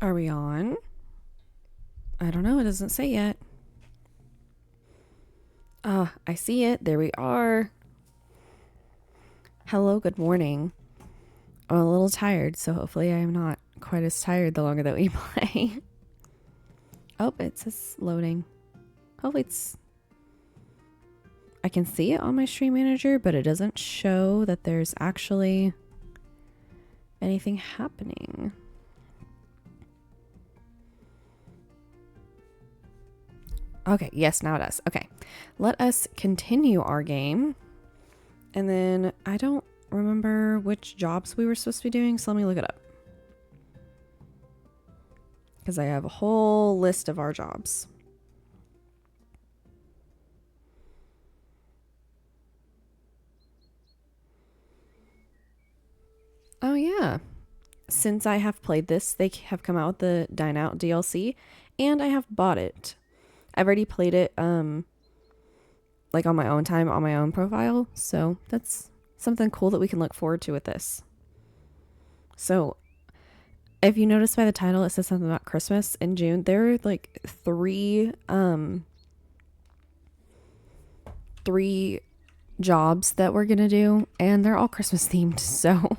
Are we on? I don't know. It doesn't say yet. I see it. There we are. Hello, good morning. I'm a little tired, so hopefully I am not quite as tired the longer that we play. Oh, it says loading. Hopefully I can see it on my stream manager, but it doesn't show that there's actually anything happening. Okay, yes, now it does. Okay, let us continue our game. And then I don't remember which jobs we were supposed to be doing, so let me look it up. Because I have a whole list of our jobs. Oh yeah. Since I have played this, they have come out with the Dine Out DLC, and I have bought it. I've already played it like on my own time, on my own profile, so that's something cool that we can look forward to with this. So if you notice by the title, it says something about Christmas in June. There are like three jobs that we're gonna do, and they're all Christmas themed. So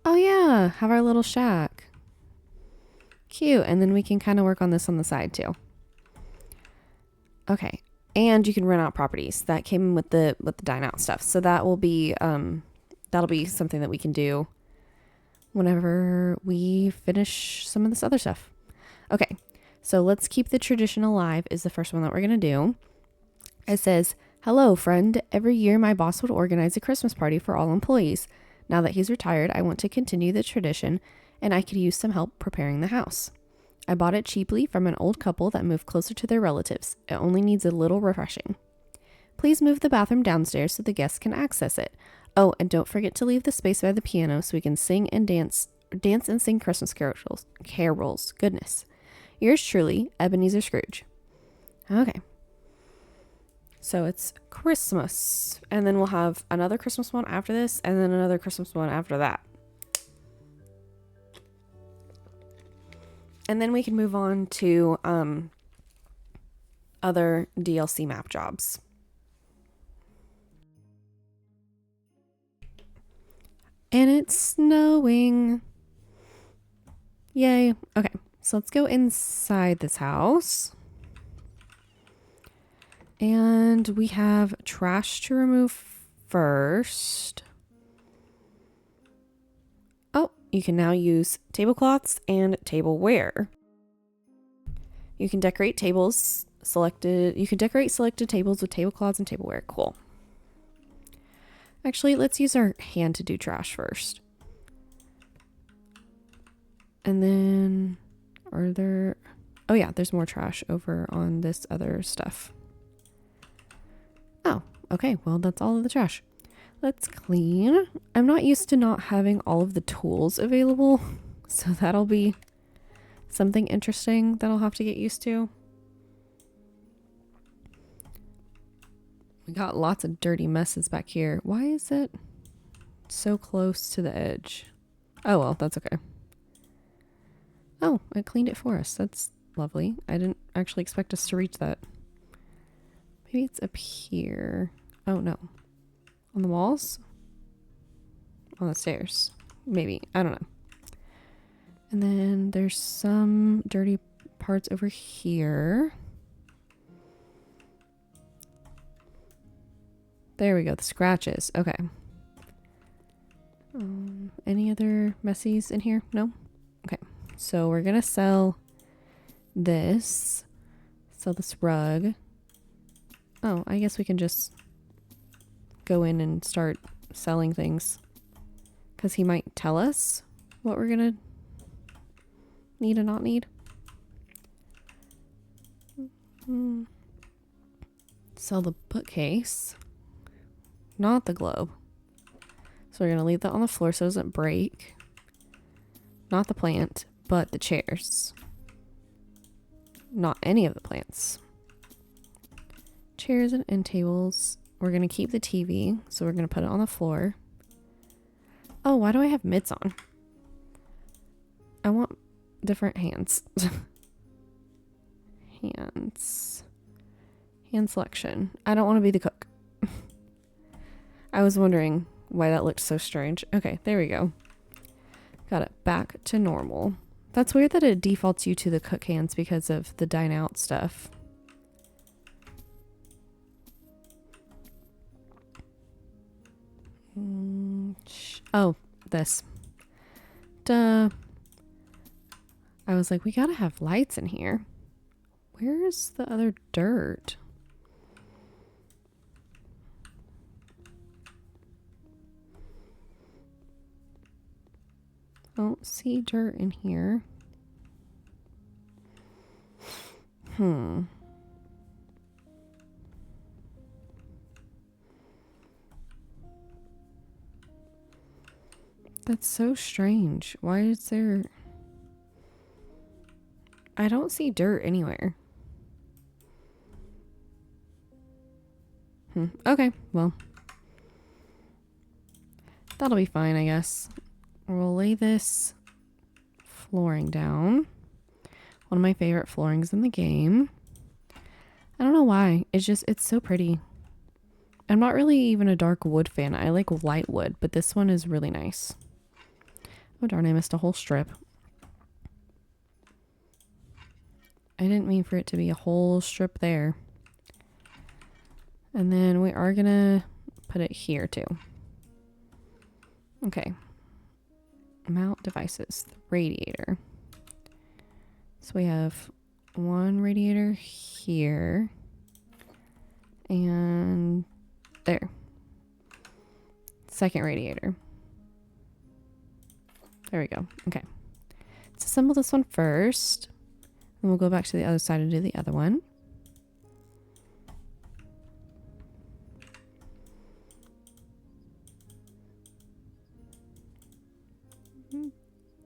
oh yeah, have our little shack. Cute. And then we can kind of work on this on the side too. Okay. And you can rent out properties. That came with the dine out stuff. So that will be that'll be something that we can do whenever we finish some of this other stuff. Okay. So let's keep the tradition alive is the first one that we're going to do. It says, "Hello, friend. Every year my boss would organize a Christmas party for all employees. Now that he's retired, I want to continue the tradition, and I could use some help preparing the house. I bought it cheaply from an old couple that moved closer to their relatives. It only needs a little refreshing. Please move the bathroom downstairs so the guests can access it. Oh, and don't forget to leave the space by the piano so we can sing and dance and sing Christmas carols. Goodness. Yours truly, Ebenezer Scrooge." Okay. So it's Christmas, and then we'll have another Christmas one after this, and then another Christmas one after that. And then we can move on to other DLC map jobs. And it's snowing. Yay. Okay, so let's go inside this house. And we have trash to remove first. Oh, you can now use tablecloths and tableware. You can decorate selected tables with tablecloths and tableware. Cool. Actually, let's use our hand to do trash first. And then oh yeah, there's more trash over on this other stuff. Oh, okay. Well, that's all of the trash. Let's clean. I'm not used to not having all of the tools available, so that'll be something interesting that I'll have to get used to. We got lots of dirty messes back here. Why is it so close to the edge? Oh, well, that's okay. Oh, I cleaned it for us. That's lovely. I didn't actually expect us to reach that. Maybe it's up here. Oh, no. On the walls? On the stairs. Maybe. I don't know. And then there's some dirty parts over here. There we go. The scratches. Okay. Any other messies in here? No? Okay. So we're going to sell this. Sell this rug. Oh, I guess we can just go in and start selling things. Because he might tell us what we're going to need and not need. Sell the bookcase. Not the globe. So we're going to leave that on the floor so it doesn't break. Not the plant, but the chairs. Not any of the plants. Chairs and end tables. We're going to keep the TV, so we're going to put it on the floor. Oh, why do I have mitts on? I want different hands. Hands. Hand selection. I don't want to be the cook. I was wondering why that looked so strange. Okay, there we go. Got it back to normal. That's weird that it defaults you to the cook hands because of the dine out stuff. Oh, this. Duh. I was like, we gotta have lights in here. Where's the other dirt? I don't see dirt in here. That's so strange. Why is there... I don't see dirt anywhere. Okay, well. That'll be fine, I guess. We'll lay this flooring down. One of my favorite floorings in the game. I don't know why. It's so pretty. I'm not really even a dark wood fan. I like light wood, but this one is really nice. Oh darn, I missed a whole strip. I didn't mean for it to be a whole strip there. And then we are gonna put it here too. Okay. Mount devices. The radiator. So we have one radiator here. And there. Second radiator. There we go. Okay. Let's assemble this one first. Then we'll go back to the other side and do the other one.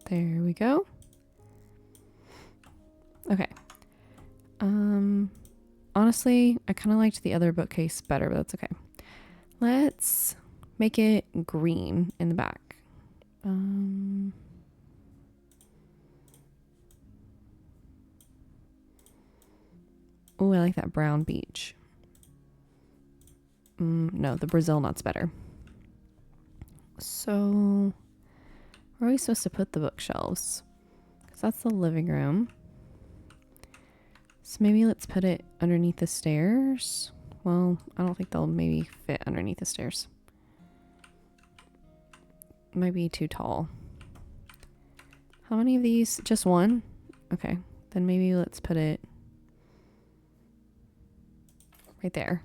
There we go. Okay. Honestly, I kind of liked the other bookcase better, but that's okay. Let's make it green in the back. Oh, I like that brown beach. No, the Brazil nut's better. So, where are we supposed to put the bookshelves? Because that's the living room. So maybe let's put it underneath the stairs. Well, I don't think they'll maybe fit underneath the stairs. Might be too tall. How many of these? Just one? Okay, then maybe let's put it right there.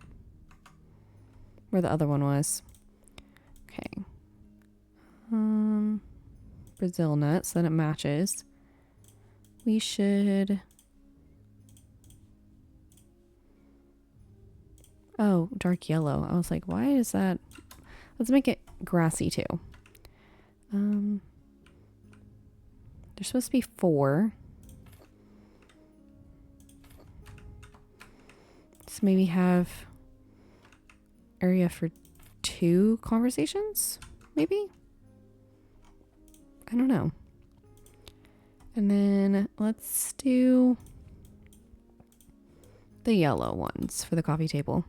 Where the other one was. Okay. Brazil nut, so then it matches. We should... Oh, dark yellow. I was like, why is that? Let's make it grassy too. There's supposed to be 4. Let's maybe have area for 2 conversations, maybe? I don't know. And then let's do the yellow ones for the coffee table.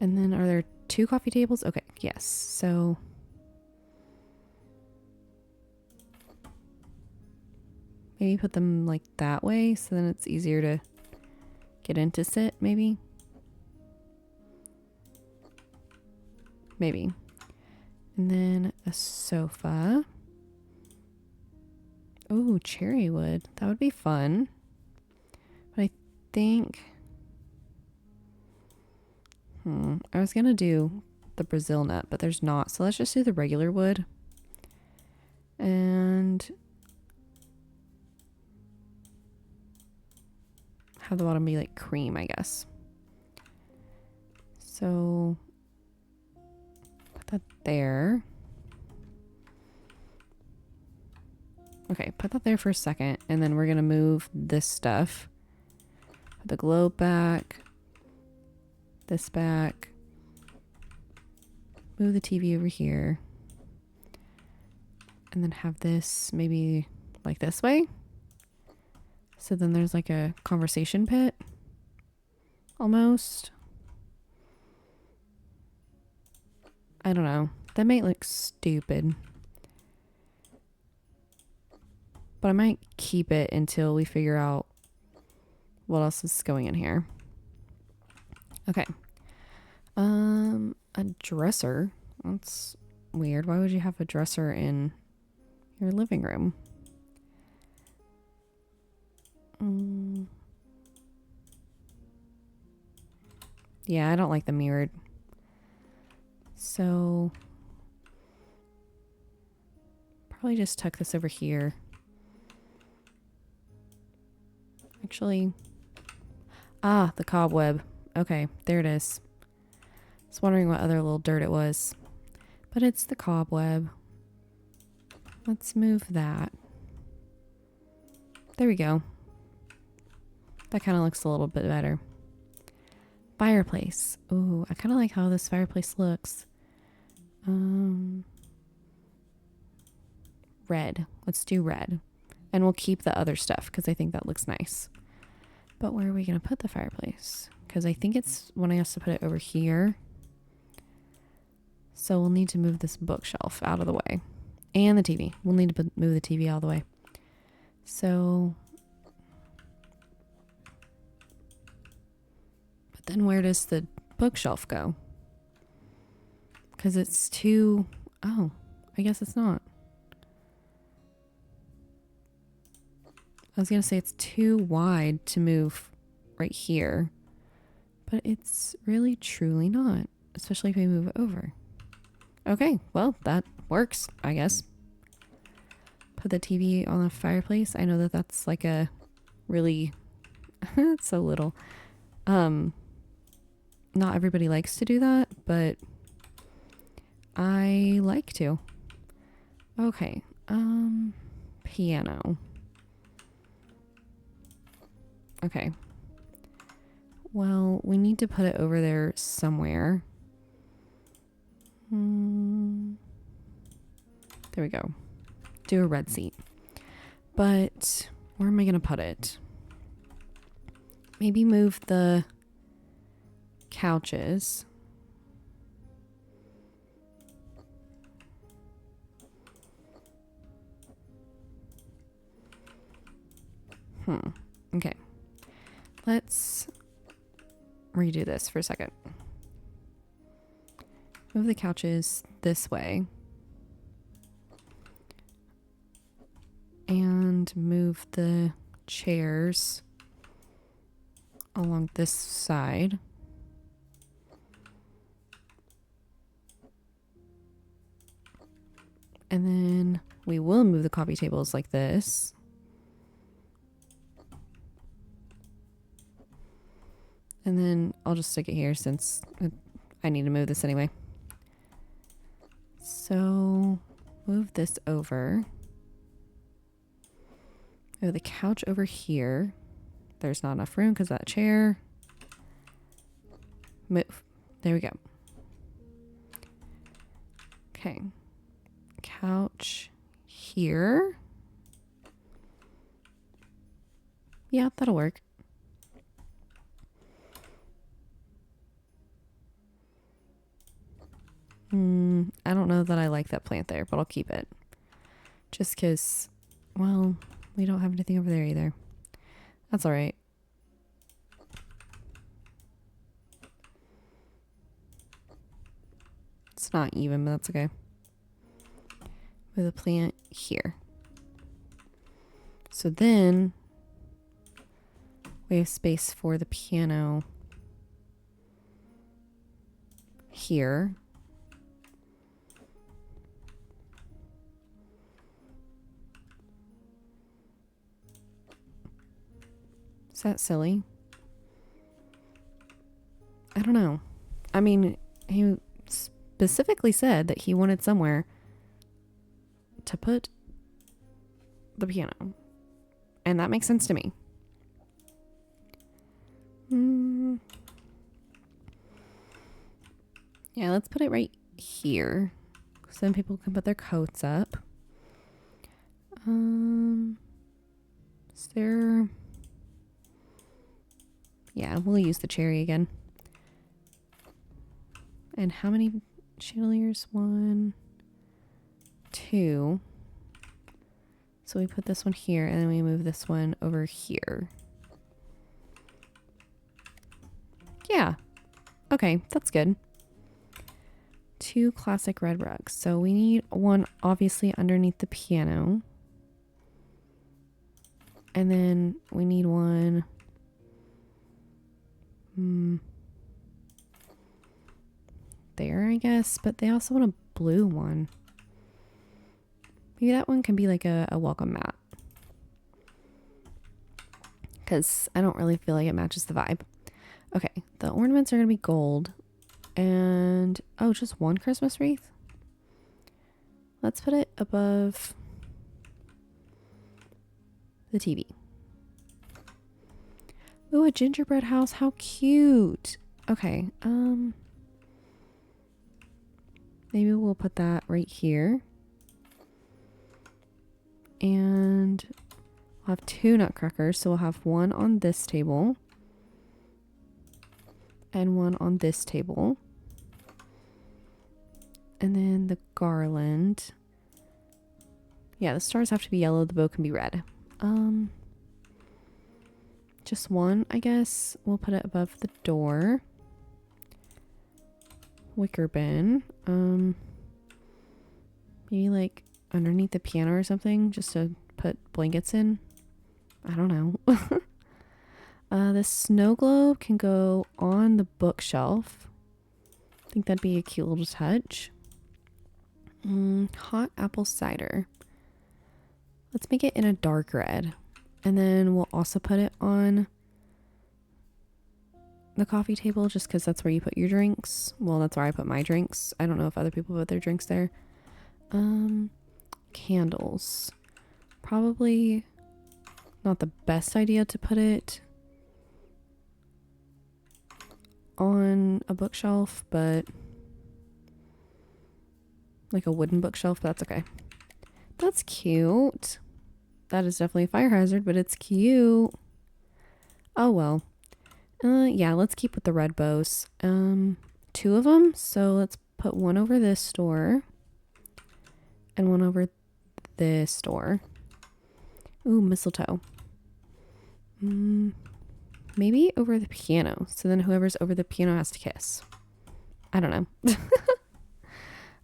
And then are there 2 coffee tables? Okay, yes. So maybe put them like that way so then it's easier to get in to sit, maybe. Maybe. And then a sofa. Oh, cherry wood. That would be fun. But I think... I was gonna do the Brazil nut, but there's not. So let's just do the regular wood. And have the bottom be like cream, I guess. So put that there. Okay, put that there for a second, and then we're gonna move this stuff. Put the globe back. This back. Move the TV over here. And then have this maybe like this way. So then there's like a conversation pit, almost. I don't know. That might look stupid. But I might keep it until we figure out what else is going in here. Okay. A dresser. That's weird. Why would you have a dresser in your living room? Yeah, I don't like the mirrored. So probably just tuck this over here. Actually, the cobweb. Okay, there it is. I was wondering what other little dirt it was. But it's the cobweb. Let's move that. There we go. That kind of looks a little bit better. Fireplace. Ooh, I kind of like how this fireplace looks. Red. Let's do red. And we'll keep the other stuff because I think that looks nice. But where are we going to put the fireplace? Because I think it's wanting us to put it over here. So we'll need to move this bookshelf out of the way. And the TV. We'll need to move the TV out of the way. So... but then where does the bookshelf go? Because it's too... oh, I guess it's not. I was going to say it's too wide to move right here. But it's really truly not. Especially if we move it over. Okay, well, that works, I guess. Put the TV on the fireplace. I know that that's like a really... it's so little. Not everybody likes to do that, but I like to. Okay, piano. Okay. Well, we need to put it over there somewhere. There we go. Do a red seat. But where am I going to put it? Maybe move the couches. Okay. Let's redo this for a second. Move the couches this way. And move the chairs along this side. And then we will move the coffee tables like this. And then I'll just stick it here since I need to move this anyway. So move this over. Move the couch over here. There's not enough room because of that chair. Move. There we go. Okay. Couch here. Yeah, that'll work. I don't know that I like that plant there, but I'll keep it. Just because, well, we don't have anything over there either. That's all right. It's not even, but that's okay. With a plant here. So then we have space for the piano here. Is that silly? I don't know. I mean, he specifically said that he wanted somewhere to put the piano. And that makes sense to me. Yeah, let's put it right here. So then people can put their coats up. Is there... Yeah, we'll use the cherry again. And how many chandeliers? 1, 2. So we put this one here and then we move this one over here. Yeah. Okay, that's good. 2 classic red rugs. So we need one obviously underneath the piano. And then we need one there, I guess. But they also want a blue one. Maybe that one can be like a welcome mat. Because I don't really feel like it matches the vibe. Okay, the ornaments are going to be gold. And, oh, just one Christmas wreath? Let's put it above the TV. Ooh, a gingerbread house. How cute. Okay, maybe we'll put that right here. And we'll have 2 nutcrackers. So we'll have one on this table. And one on this table. And then the garland. Yeah, the stars have to be yellow. The bow can be red. Just one, I guess. We'll put it above the door. Wicker bin. Maybe like underneath the piano or something, just to put blankets in. I don't know. The snow globe can go on the bookshelf. I think that'd be a cute little touch. Hot apple cider. Let's make it in a dark red. And then we'll also put it on the coffee table just because that's where you put your drinks. Well, that's where I put my drinks. I don't know if other people put their drinks there. Candles. Probably not the best idea to put it on a bookshelf, but like a wooden bookshelf, but that's okay. That's cute. That is definitely a fire hazard, but it's cute. Oh well. Yeah, let's keep with the red bows. 2 of them. So let's put one over this door and one over this door. Ooh, mistletoe. Maybe over the piano. So then whoever's over the piano has to kiss. I don't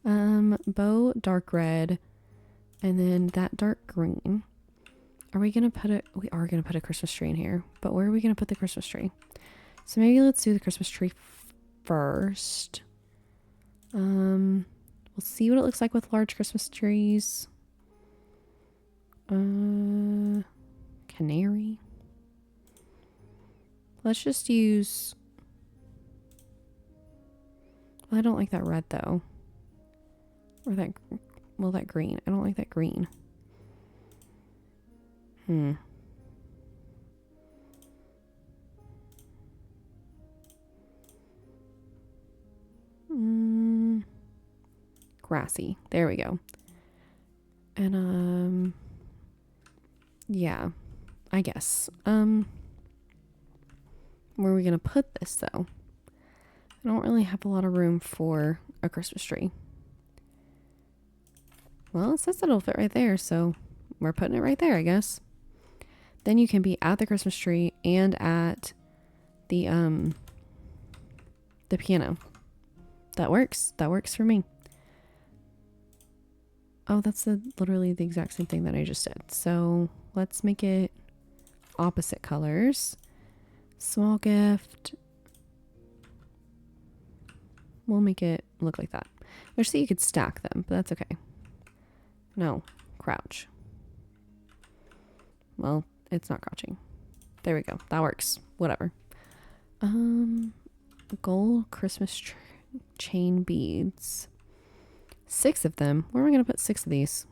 know. Bow, dark red. And then that dark green. Are we going to put it? We are going to put a Christmas tree in here. But where are we going to put the Christmas tree? So maybe let's do the Christmas tree first. We'll see what it looks like with large Christmas trees. Canary. Let's just use... Well, I don't like that red though. Or that... Well, that green. I don't like that green. Grassy. There we go. And, yeah, I guess. Where are we going to put this though? I don't really have a lot of room for a Christmas tree. Well, it says it'll fit right there, so we're putting it right there, I guess. Then you can be at the Christmas tree and at the piano. That works. That works for me. Oh, that's literally the exact same thing that I just did. So let's make it opposite colors. Small gift. We'll make it look like that. I wish that you could stack them, but that's okay. No, crouch. Well, it's not crouching. There we go. That works. Whatever. Gold Christmas chain beads. 6 of them. Where am I going to put 6 of these?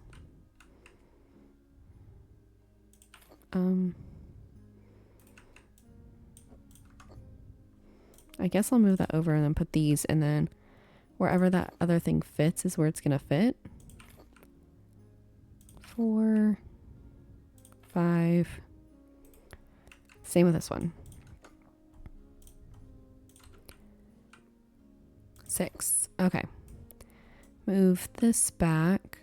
I guess I'll move that over and then put these, and then wherever that other thing fits is where it's going to fit. 4, 5. Same with this one. 6. Okay. Move this back.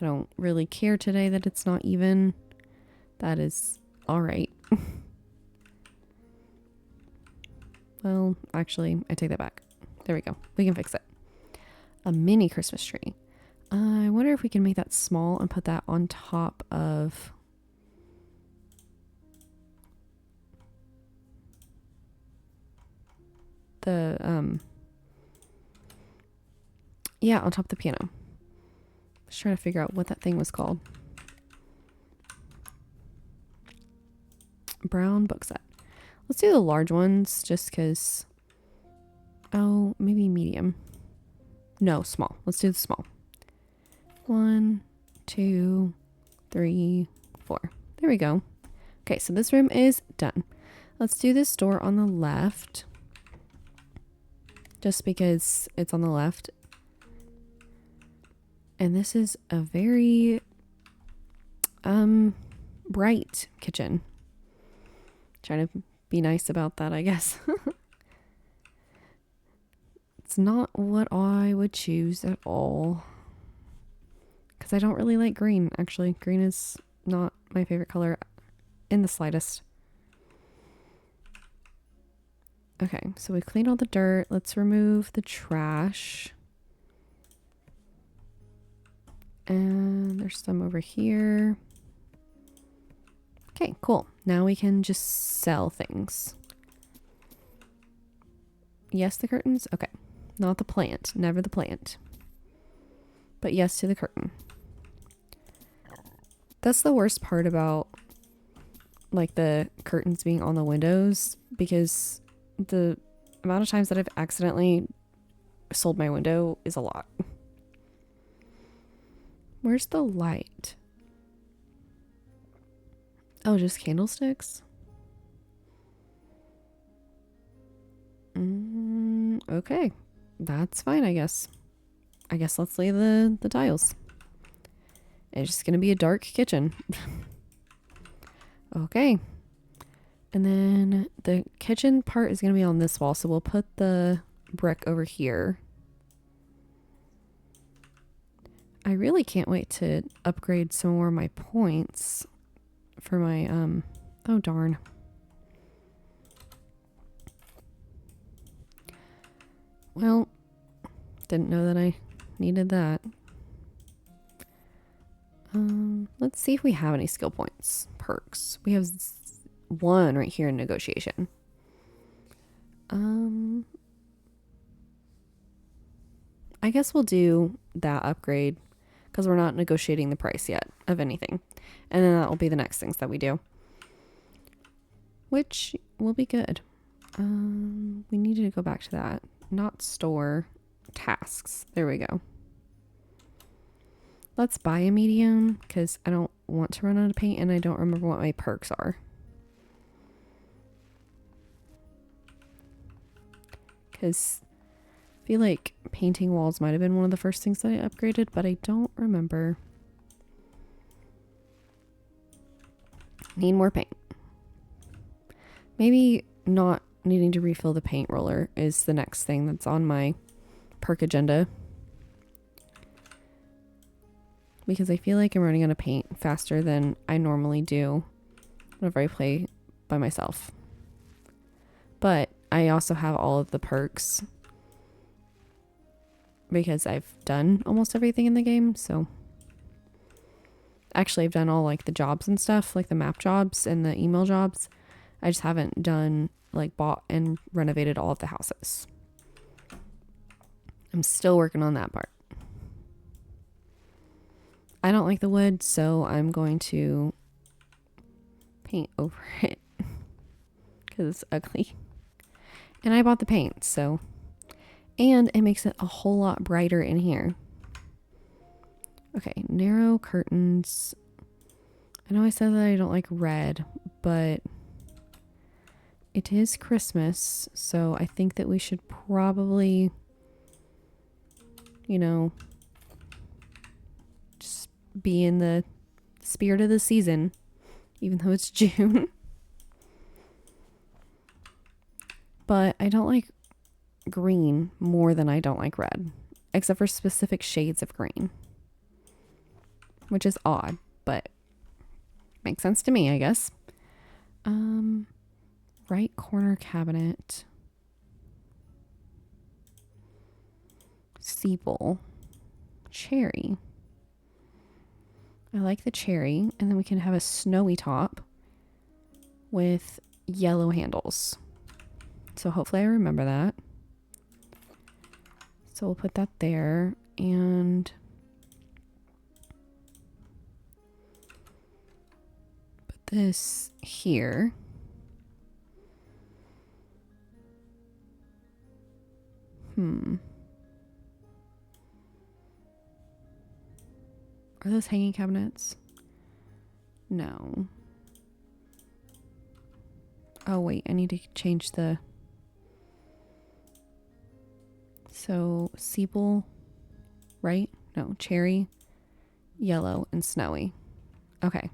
I don't really care today that it's not even. That is all right. Well, actually, I take that back. There we go. We can fix it. A mini Christmas tree. I wonder if we can make that small and put that on top of the, yeah, on top of the piano. Just trying to figure out what that thing was called. Brown book set. Let's do the large ones just because. Oh, maybe medium. No, small. Let's do the small. 1, 2, 3, 4. There we go. Okay, so this room is done. Let's do this door on the left. Just because it's on the left. And this is a very bright kitchen. Trying to be nice about that, I guess. It's not what I would choose at all. Because I don't really like green, actually. Green is not my favorite color in the slightest. Okay, so we cleaned all the dirt. Let's remove the trash. And there's some over here. Okay, cool. Now we can just sell things. Yes, the curtains? Okay. Not the plant. Never the plant. But yes to the curtain. That's the worst part about like the curtains being on the windows, because the amount of times that I've accidentally sold my window is a lot. Where's the light? Oh, just candlesticks? Okay. That's fine, I guess. I guess let's lay the tiles. It's just going to be a dark kitchen. Okay. And then the kitchen part is going to be on this wall, so we'll put the brick over here. I really can't wait to upgrade some more of my points for my, oh darn. Well, didn't know that I needed that. Let's see if we have any skill points. Perks. We have 1 right here in negotiation. I guess we'll do that upgrade because we're not negotiating the price yet of anything. And then that will be the next things that we do, which will be good. We needed to go back to that. Not store, tasks. There we go. Let's buy a medium because I don't want to run out of paint and I don't remember what my perks are. Because I feel like painting walls might have been one of the first things that I upgraded, but I don't remember. Need more paint. Maybe not needing to refill the paint roller is the next thing that's on my perk agenda. Because I feel like I'm running out of paint faster than I normally do whenever I play by myself. But I also have all of the perks because I've done almost everything in the game, so actually I've done all like the jobs and stuff, like the map jobs and the email jobs. I just haven't done like bought and renovated all of the houses. I'm still working on that part. I don't like the wood, so I'm going to paint over it because it's ugly. And I bought the paint, so. And it makes it a whole lot brighter in here. Okay, narrow curtains. I know I said that I don't like red, but it is Christmas, so I think that we should probably, you know, just be in the spirit of the season, even though it's June. But I don't like green more than I don't like red, except for specific shades of green, which is odd, but makes sense to me, I guess. Right corner cabinet. Sepal. Cherry. I like the cherry. And then we can have a snowy top with yellow handles. So hopefully I remember that. So we'll put that there. And put this here. Are those hanging cabinets? No. Oh, wait. I need to change the... So, sepal, right? No, cherry, yellow, and snowy. Okay.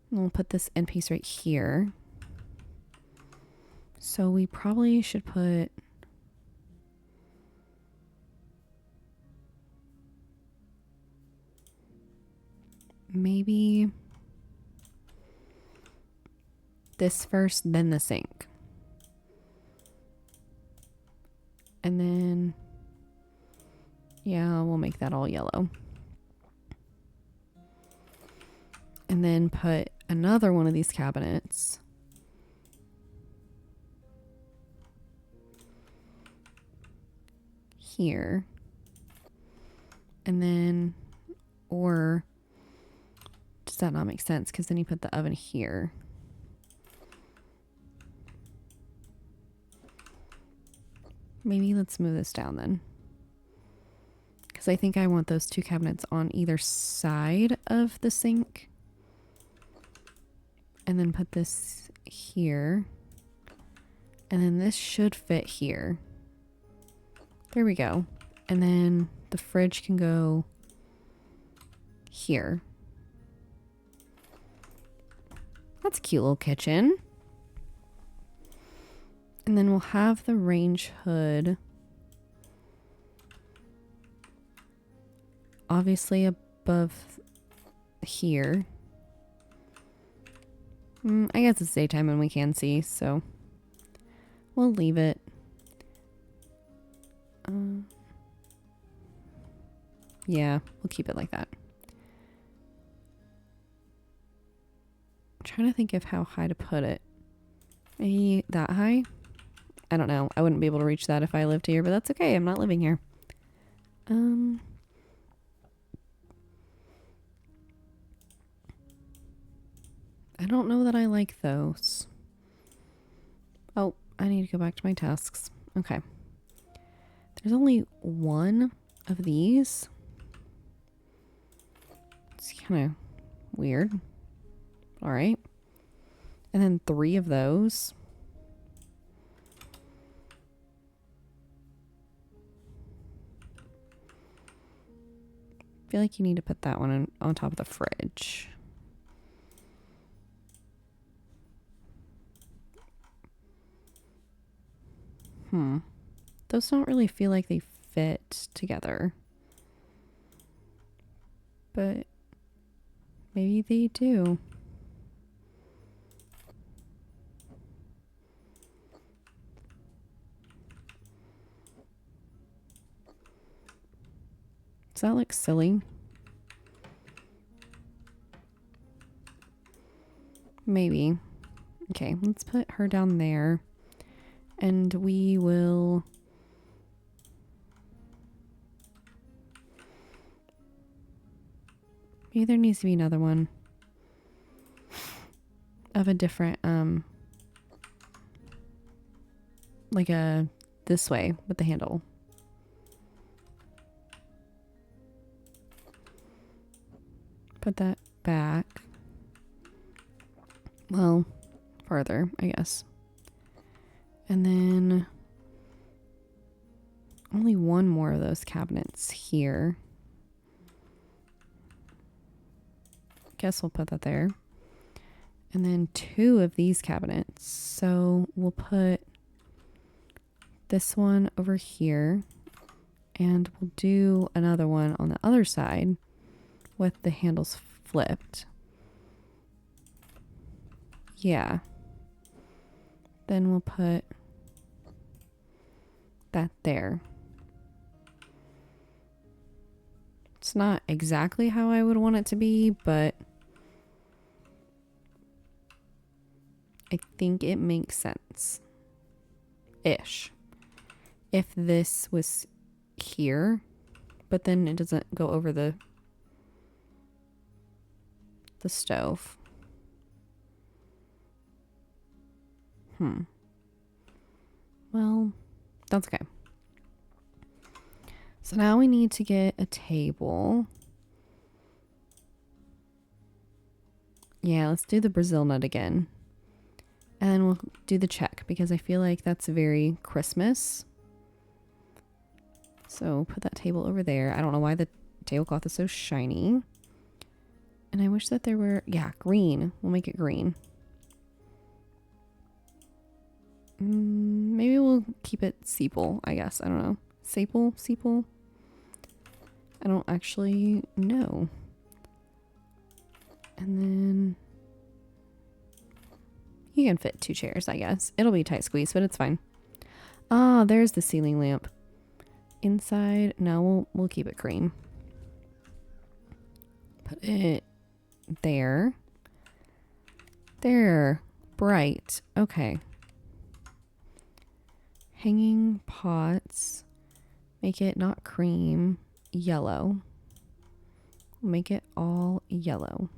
And we'll put this end piece right here. So we probably should put... maybe this first, then the sink. And then, yeah, we'll make that all yellow. And then put another one of these cabinets here. And then, or does that not make sense? Because then you put the oven here. Maybe let's move this down then. Because I think I want those two cabinets on either side of the sink. And then put this here. And then this should fit here. There we go. And then the fridge can go here. That's a cute little kitchen. And then we'll have the range hood obviously above here. I guess it's daytime and we can see, so we'll leave it. Yeah, we'll keep it like that. I'm trying to think of how high to put it. Maybe that high? I don't know. I wouldn't be able to reach that if I lived here, but that's okay. I'm not living here. I don't know that I like those. Oh, I need to go back to my tasks. Okay. There's only one of these. It's kind of weird. All right. And then 3 of those. I feel like you need to put that one on top of the fridge. Those don't really feel like they fit together. But maybe they do. Does that look silly? Maybe. Okay, let's put her down there. And we will... maybe there needs to be another one of a different, like a this way with the handle. Put that back. Well, farther, I guess. And then only one more of those cabinets here. Guess we'll put that there. And then 2 of these cabinets. So we'll put this one over here, and we'll do another one on the other side with the handles flipped. Yeah. Then we'll put that there. It's not exactly how I would want it to be, but I think it makes sense. Ish. If this was here, but then it doesn't go over the stove. Well, that's okay. So now we need to get a table. Yeah, let's do the Brazil nut again. And then we'll do the check because I feel like that's very Christmas. So put that table over there. I don't know why the tablecloth is so shiny. And I wish that there were, yeah, green. We'll make it green. Maybe we'll keep it sepal, I guess. I don't know. Sepal? I don't actually know. And then you can fit 2 chairs, I guess. It'll be tight squeeze, but it's fine. Ah, there's the ceiling lamp. Inside, no, we'll keep it cream. Put it there. There. Bright. Okay. Hanging pots. Make it not cream. Yellow. Make it all yellow.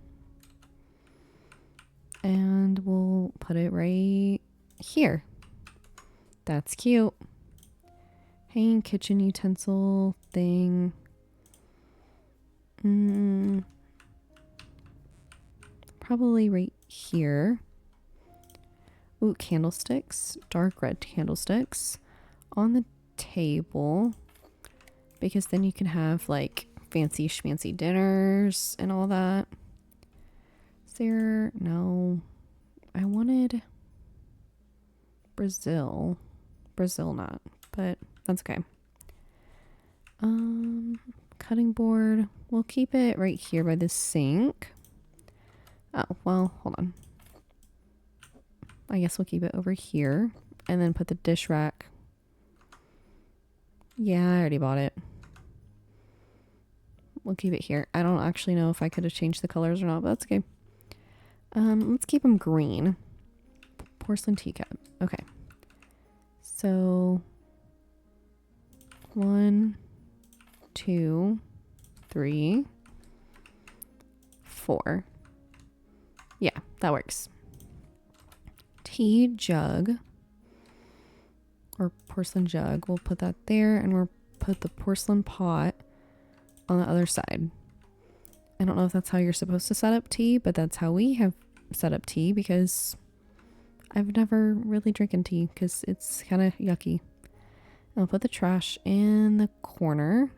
And we'll put it right here. That's cute. Hanging kitchen utensil thing. Probably right here. Ooh, candlesticks. Dark red candlesticks on the table. Because then you can have like fancy schmancy dinners and all that. Is there? No. I wanted Brazil nut, but that's okay. Cutting board. We'll keep it right here by the sink. Oh, well, hold on. I guess we'll keep it over here and then put the dish rack. Yeah, I already bought it. We'll keep it here. I don't actually know if I could have changed the colors or not, but that's okay. Let's keep them green. Porcelain teacup. Okay. So 1, 2, 3, 4. Yeah, that works. Tea jug or porcelain jug. We'll put that there, and we'll put the porcelain pot on the other side. I don't know if that's how you're supposed to set up tea, but that's how we have set up tea because I've never really drinking tea because it's kind of yucky. I'll put the trash in the corner.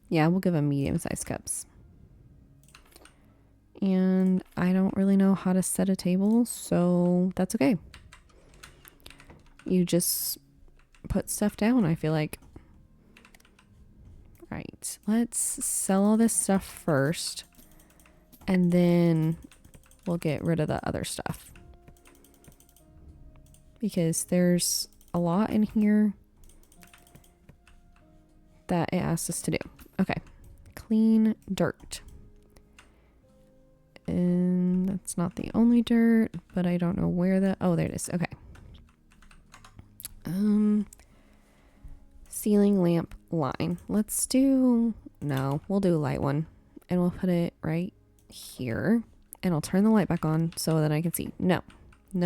Yeah, we'll give them medium-sized cups. And I don't really know how to set a table, so that's okay. You just put stuff down, I feel like. All right, let's sell all this stuff first, and then we'll get rid of the other stuff. Because there's a lot in here that it asks us to do. Okay, clean dirt. And that's not the only dirt, but I don't know where oh, there it is. Okay. Ceiling lamp line. Let's do, no, we'll do a light one. And we'll put it right here. And I'll turn the light back on so that I can see. No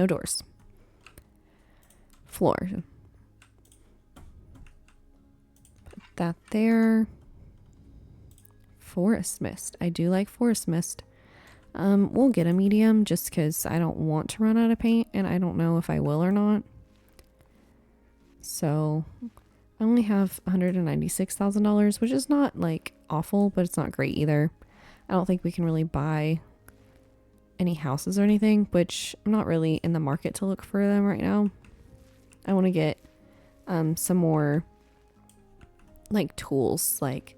doors. Floor. Put that there. Forest mist. I do like forest mist. We'll get a medium just because I don't want to run out of paint and I don't know if I will or not. So I only have $196,000, which is not like awful, but it's not great either. I don't think we can really buy any houses or anything, which I'm not really in the market to look for them right now. I want to get some more like tools, like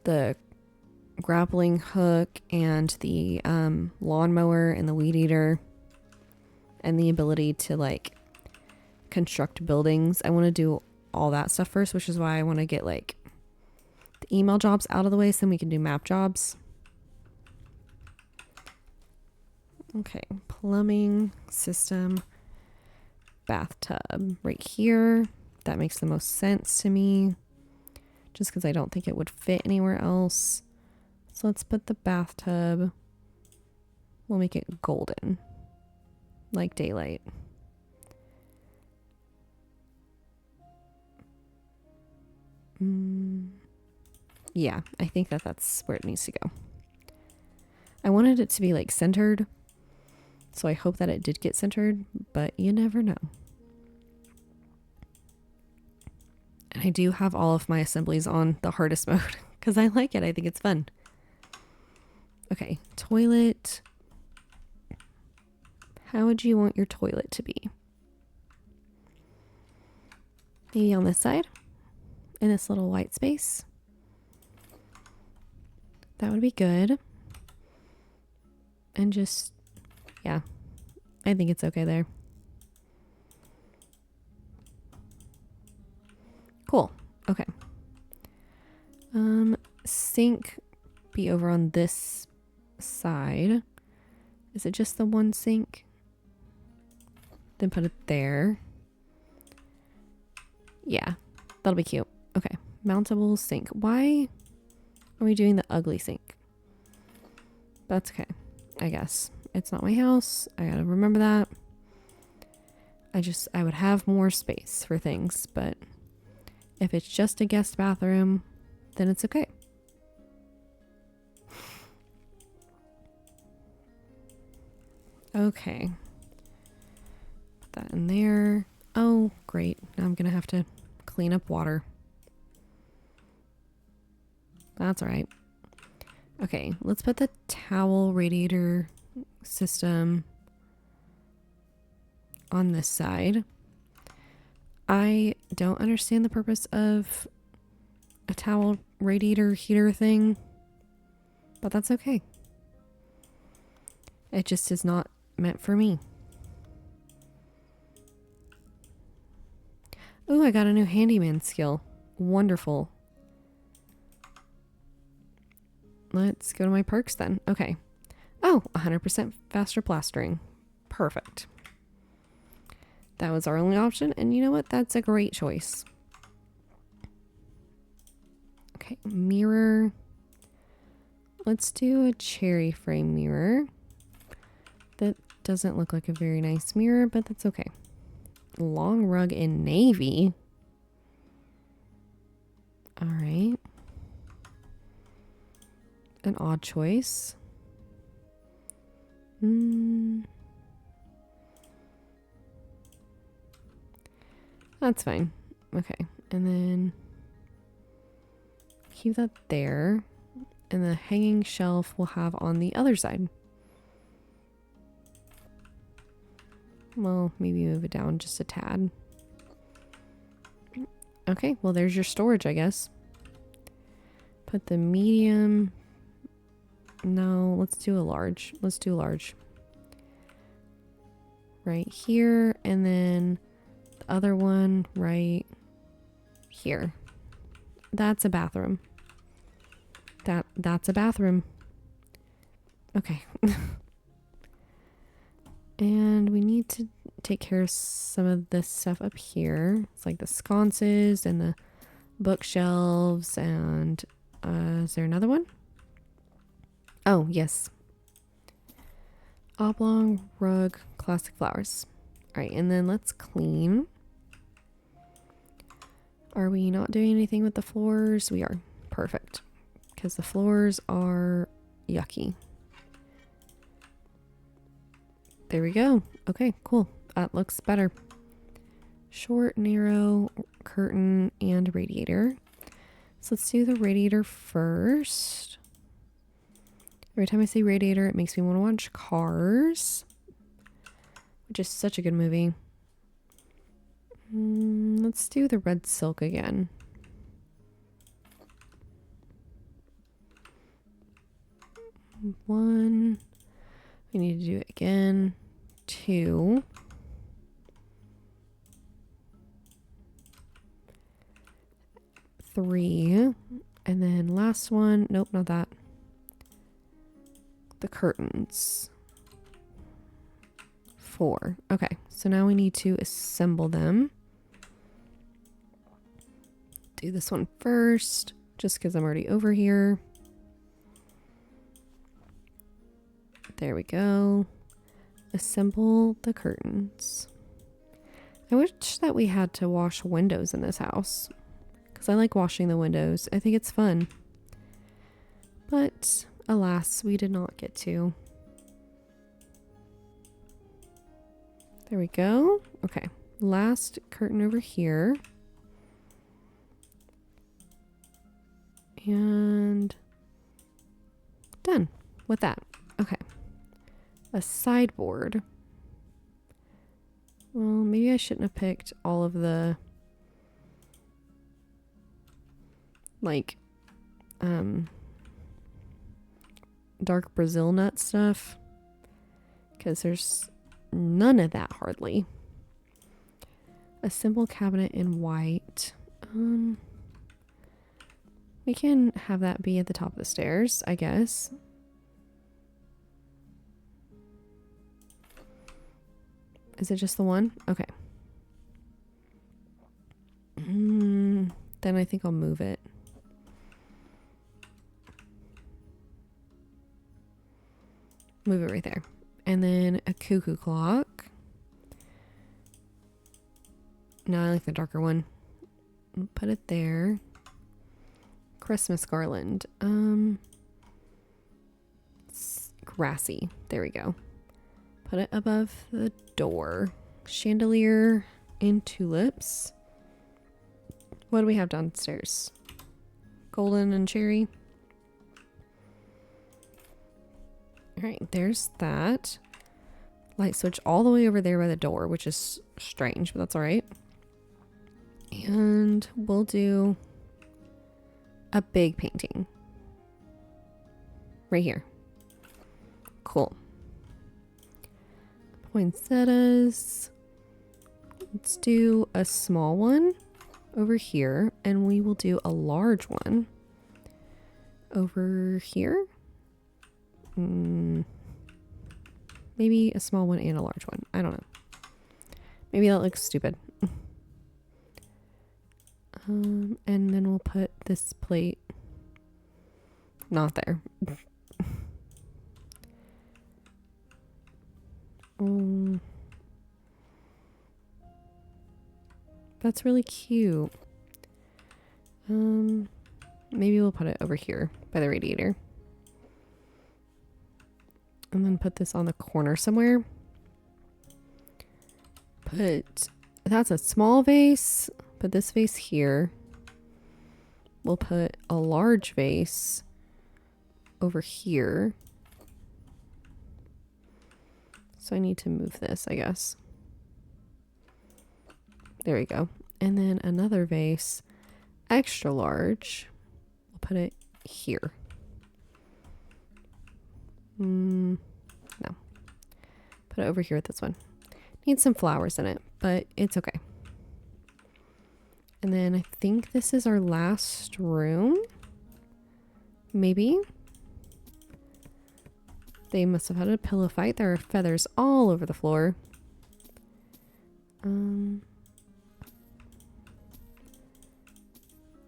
the grappling hook and the lawnmower and the weed eater, and the ability to like construct buildings. I want to do all that stuff first, which is why I want to get like the email jobs out of the way so we can do map jobs. Okay, plumbing system, bathtub right here. That makes the most sense to me, just because I don't think it would fit anywhere else. So let's put the bathtub, we'll make it golden, like daylight. Yeah, I think that's where it needs to go. I wanted it to be like centered, so I hope that it did get centered, but you never know. And I do have all of my assemblies on the hardest mode because I like it. I think it's fun. Okay, toilet. How would you want your toilet to be? Maybe on this side, in this little white space. That would be good. And just, yeah, I think it's okay there. Cool. Okay. Sink be over on this side. Is it just the one sink? Then put it there. Yeah, that'll be cute. Okay. Mountable sink. Why are we doing the ugly sink? That's okay, I guess. It's not my house. I gotta remember that. I would have more space for things, but if it's just a guest bathroom, then it's okay. Okay. Put that in there. Oh, great. Now I'm gonna have to clean up water. That's all right. Okay, let's put the towel radiator system on this side. I don't understand the purpose of a towel radiator heater thing, but that's okay. It just is not meant for me. Oh, I got a new handyman skill. Wonderful. Let's go to my perks then. Okay. Oh, 100% faster plastering. Perfect. That was our only option, and you know what? That's a great choice. Okay, mirror. Let's do a cherry frame mirror. That doesn't look like a very nice mirror, but that's okay. Long rug in navy. All right. An odd choice. That's fine. Okay. And then keep that there. And the hanging shelf we'll have on the other side. Well, maybe move it down just a tad. Okay, well there's your storage, I guess. Put the medium. No, let's do a large. Let's do a large. Right here, and then the other one right here. That's a bathroom. That's a bathroom. Okay. And we need to take care of some of this stuff up here. It's like the sconces and the bookshelves and is there another one? Oh, yes. Oblong rug, classic flowers. All right, and then let's clean. Are we not doing anything with the floors? We are. Perfect. Because the floors are yucky. There we go. Okay, cool. That looks better. Short, narrow, curtain, and radiator. So let's do the radiator first. Every time I say radiator, it makes me want to watch Cars, which is such a good movie. Let's do the red silk again. One. We need to do it again. 2. 3. And then last one. Nope, not that. The curtains. 4. Okay, so now we need to assemble them. Do this one first, just because I'm already over here. There we go. Assemble the curtains. I wish that we had to wash windows in this house, because I like washing the windows. I think it's fun. But alas, we did not get to. There we go. Okay, last curtain over here. And done with that. Okay. A sideboard. Well, maybe I shouldn't have picked all of the like dark Brazil nut stuff, because there's none of that hardly. A simple cabinet in white. We can have that be at the top of the stairs, I guess. Is it just the one? Okay. Then I think I'll move it. Move it right there. And then a cuckoo clock. No, I like the darker one. Put it there. Christmas garland. It's grassy. There we go. Put it above the door. Chandelier and tulips. What do we have downstairs? Golden and cherry. Alright, there's that. Light switch all the way over there by the door, which is strange, but that's alright. And we'll do a big painting. Right here. Cool. Poinsettias. Let's do a small one over here, and we will do a large one over here. Maybe a small one and a large one. I don't know. Maybe that looks stupid. And then we'll put this plate not there. That's really cute. Maybe we'll put it over here by the radiator. And then put this on the corner somewhere. That's a small vase. Put this vase here. We'll put a large vase over here. So I need to move this, I guess. There we go. And then another vase, extra large. We'll put it here. No. Put it over here with this one. Needs some flowers in it, but it's okay. And then I think this is our last room. Maybe. They must have had a pillow fight. There are feathers all over the floor.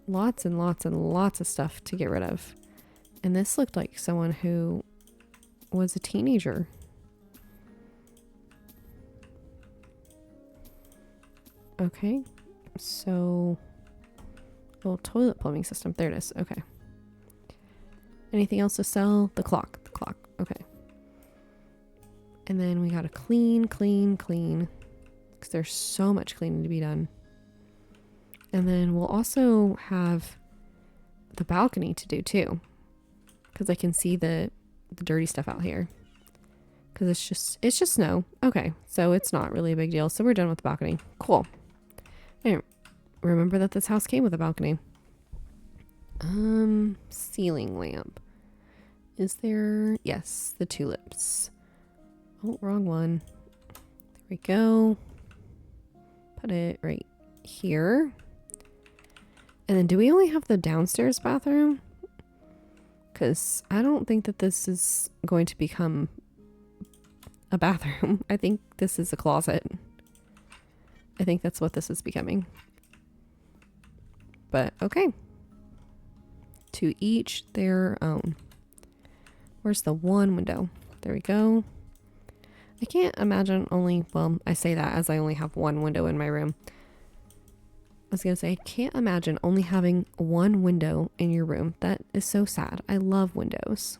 Lots and lots and lots of stuff to get rid of. And this looked like someone who was a teenager. Okay. So, little toilet plumbing system. There it is. Okay. Anything else to sell? The clock. The clock. Okay. And then we gotta clean. Because there's so much cleaning to be done. And then we'll also have the balcony to do too. Because I can see the the dirty stuff out here. Because it's just snow. Okay, so it's not really a big deal. So we're done with the balcony. Cool. I didn't remember that this house came with a balcony. Ceiling lamp. Is there? Yes, the tulips. Oh, wrong one. There we go. Put it right here. And then do we only have the downstairs bathroom? Because I don't think that this is going to become a bathroom. I think this is a closet. I think that's what this is becoming. But okay. To each their own. Where's the one window? There we go. I can't imagine only, well, I say that as I only have one window in my room. I was going to say, I can't imagine only having one window in your room. That is so sad. I love windows.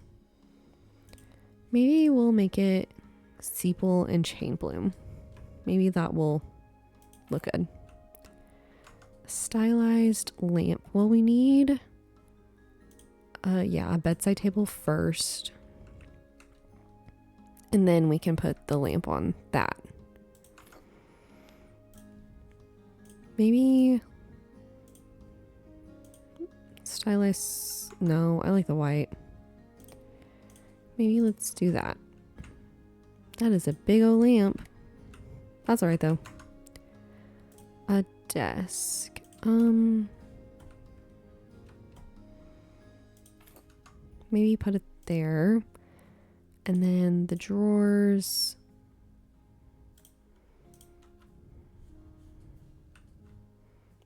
Maybe we'll make it sepal and chain bloom. Maybe that will look good. Stylized lamp. Well, we need, yeah, a bedside table first. And then we can put the lamp on that. Maybe stylized. No, I like the white. Maybe let's do that. That is a big old lamp. That's all right though. A desk. Maybe put it there. And then the drawers.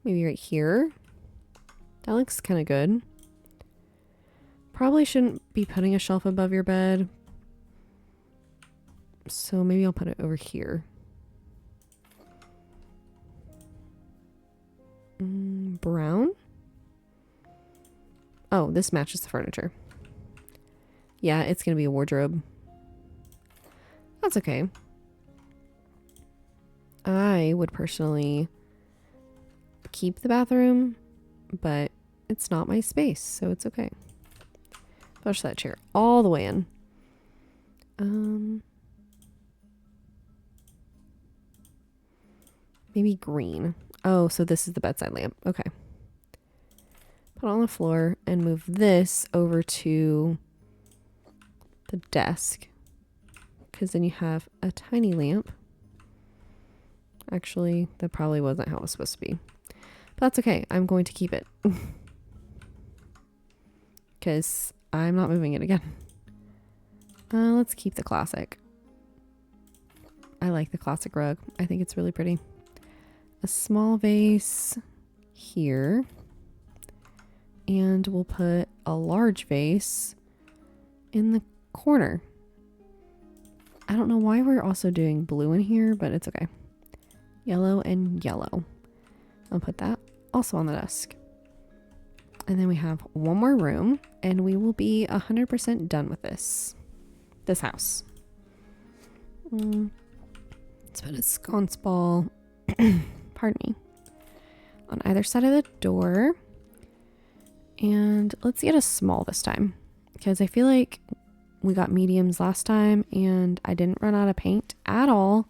Maybe right here. That looks kind of good. Probably shouldn't be putting a shelf above your bed. So maybe I'll put it over here. Brown? Oh, this matches the furniture. Yeah, it's going to be a wardrobe. That's okay. I would personally keep the bathroom, but it's not my space, so it's okay. Push that chair all the way in. Maybe green. Oh, so this is the bedside lamp. Okay. Put it on the floor and move this over to the desk. Because then you have a tiny lamp. Actually, that probably wasn't how it was supposed to be. But that's okay. I'm going to keep it. Because I'm not moving it again. Let's keep the classic. I like the classic rug. I think it's really pretty. A small vase here. And we'll put a large vase in the corner. I don't know why we're also doing blue in here, but it's okay. Yellow and yellow. I'll put that also on the desk. And then we have one more room and we will be 100% done with this house. Let's put a sconce ball, pardon me, on either side of the door. And let's get a small this time because I feel like we got mediums last time and I didn't run out of paint at all.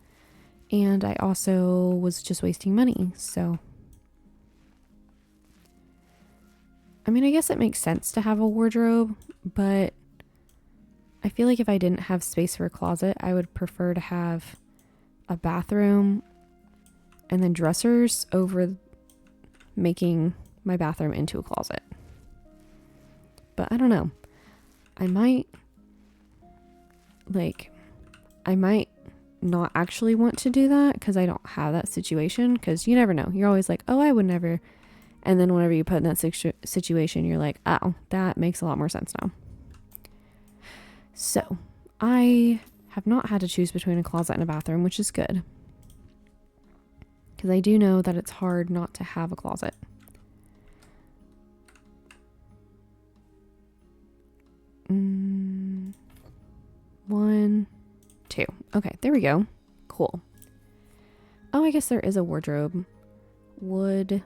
And I also was just wasting money. So, I mean, I guess it makes sense to have a wardrobe, but I feel like if I didn't have space for a closet, I would prefer to have a bathroom and then dressers over making my bathroom into a closet. But I don't know. I might not actually want to do that because I don't have that situation, because you never know. You're always like, oh, I would never. And then whenever you put in that situation, you're like, oh, that makes a lot more sense now. So I have not had to choose between a closet and a bathroom, which is good. Because I do know that it's hard not to have a closet. One, two. Okay, there we go. Cool. Oh, I guess there is a wardrobe. Wood.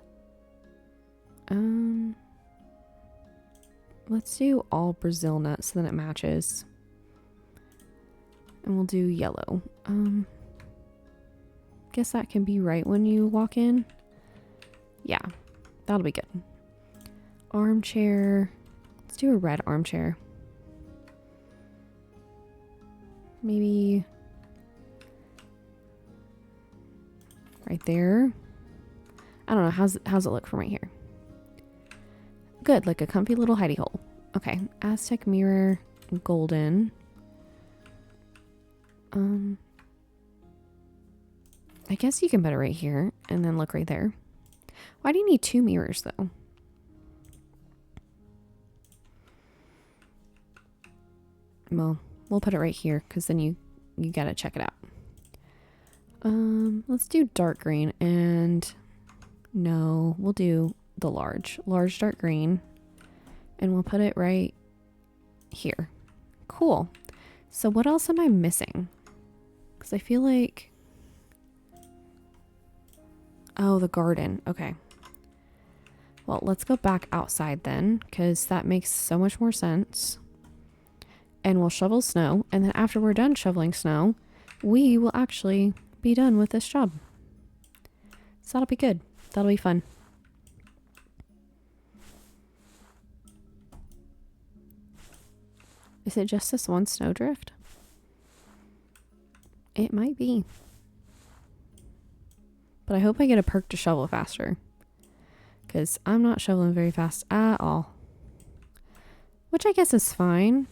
Let's do all Brazil nuts so then it matches. And we'll do yellow. Guess that can be right when you walk in. Yeah, that'll be good. Armchair. Let's do a red armchair. Maybe right there. I don't know. How's it look from right here? Good, like a comfy little hidey hole. Okay, Aztec mirror, golden. I guess you can put it right here and then look right there. Why do you need 2 mirrors though? Well, we'll put it right here because then you gotta check it out. Let's do dark green and no, we'll do the large dark green and we'll put it right here. Cool. So what else am I missing? Because I feel like, oh, the garden. Okay. Well, let's go back outside then because that makes so much more sense. And we'll shovel snow, and then after we're done shoveling snow, we will actually be done with this job. So that'll be good. That'll be fun. Is it just this one snowdrift? It might be. But I hope I get a perk to shovel faster. Because I'm not shoveling very fast at all. Which I guess is fine.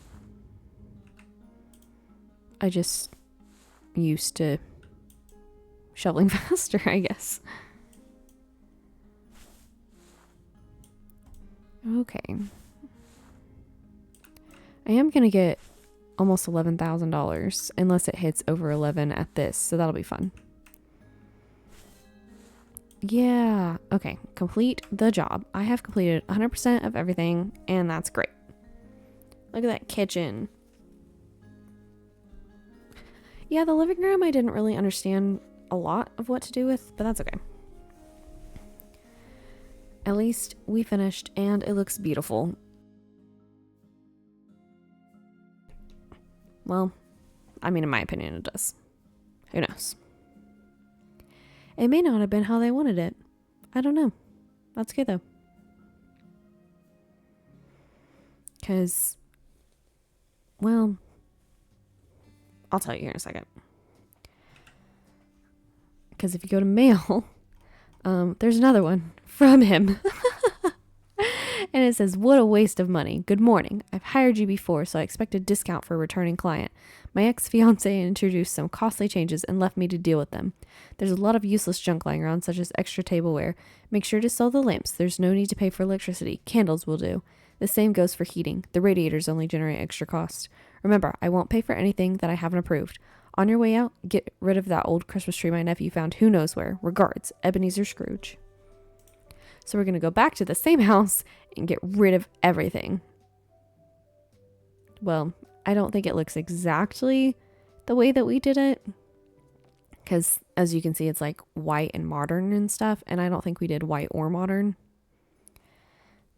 I just used to shoveling faster, I guess. Okay. I am going to get almost $11,000 unless it hits over 11 at this, so that'll be fun. Yeah. Okay. Complete the job. I have completed 100% of everything, and that's great. Look at that kitchen. Yeah, the living room I didn't really understand a lot of what to do with, but that's okay. At least we finished, and it looks beautiful. Well, I mean, in my opinion, it does. Who knows? It may not have been how they wanted it. I don't know. That's good, though. Because, well, I'll tell you here in a second. Because if you go to mail, there's another one from him. And it says, what a waste of money. Good morning. I've hired you before, so I expect a discount for a returning client. My ex-fiance introduced some costly changes and left me to deal with them. There's a lot of useless junk lying around, such as extra tableware. Make sure to sell the lamps. There's no need to pay for electricity. Candles will do. The same goes for heating. The radiators only generate extra cost. Remember, I won't pay for anything that I haven't approved. On your way out, get rid of that old Christmas tree my nephew found who knows where. Regards, Ebenezer Scrooge. So we're going to go back to the same house and get rid of everything. Well, I don't think it looks exactly the way that we did it. Because as you can see, it's like white and modern and stuff. And I don't think we did white or modern.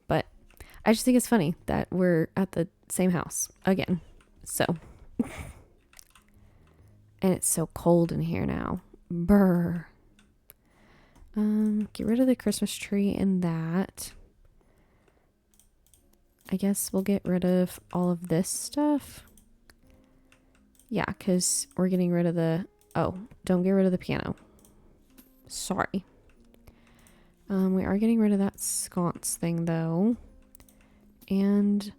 But I just think it's funny that we're at the same house again. So. And it's so cold in here now. Brr. Get rid of the Christmas tree and that. I guess we'll get rid of all of this stuff. Yeah, because we're getting rid of the... Oh, don't get rid of the piano. Sorry. We are getting rid of that sconce thing, though. And...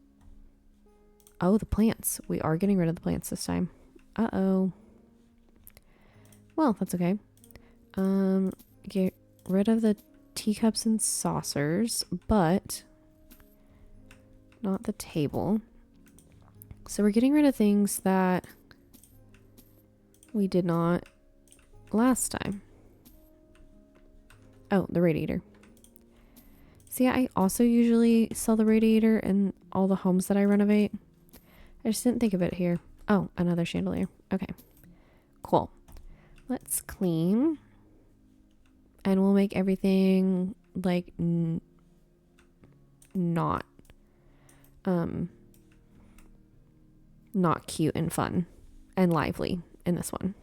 Oh, the plants. We are getting rid of the plants this time. Uh-oh. Well, that's okay. Get rid of the teacups and saucers, but not the table. So we're getting rid of things that we did not last time. Oh, the radiator. See, I also usually sell the radiator in all the homes that I renovate. I just didn't think of it here. Oh, another chandelier. Okay, cool. Let's clean. And we'll make everything like not cute and fun and lively in this one.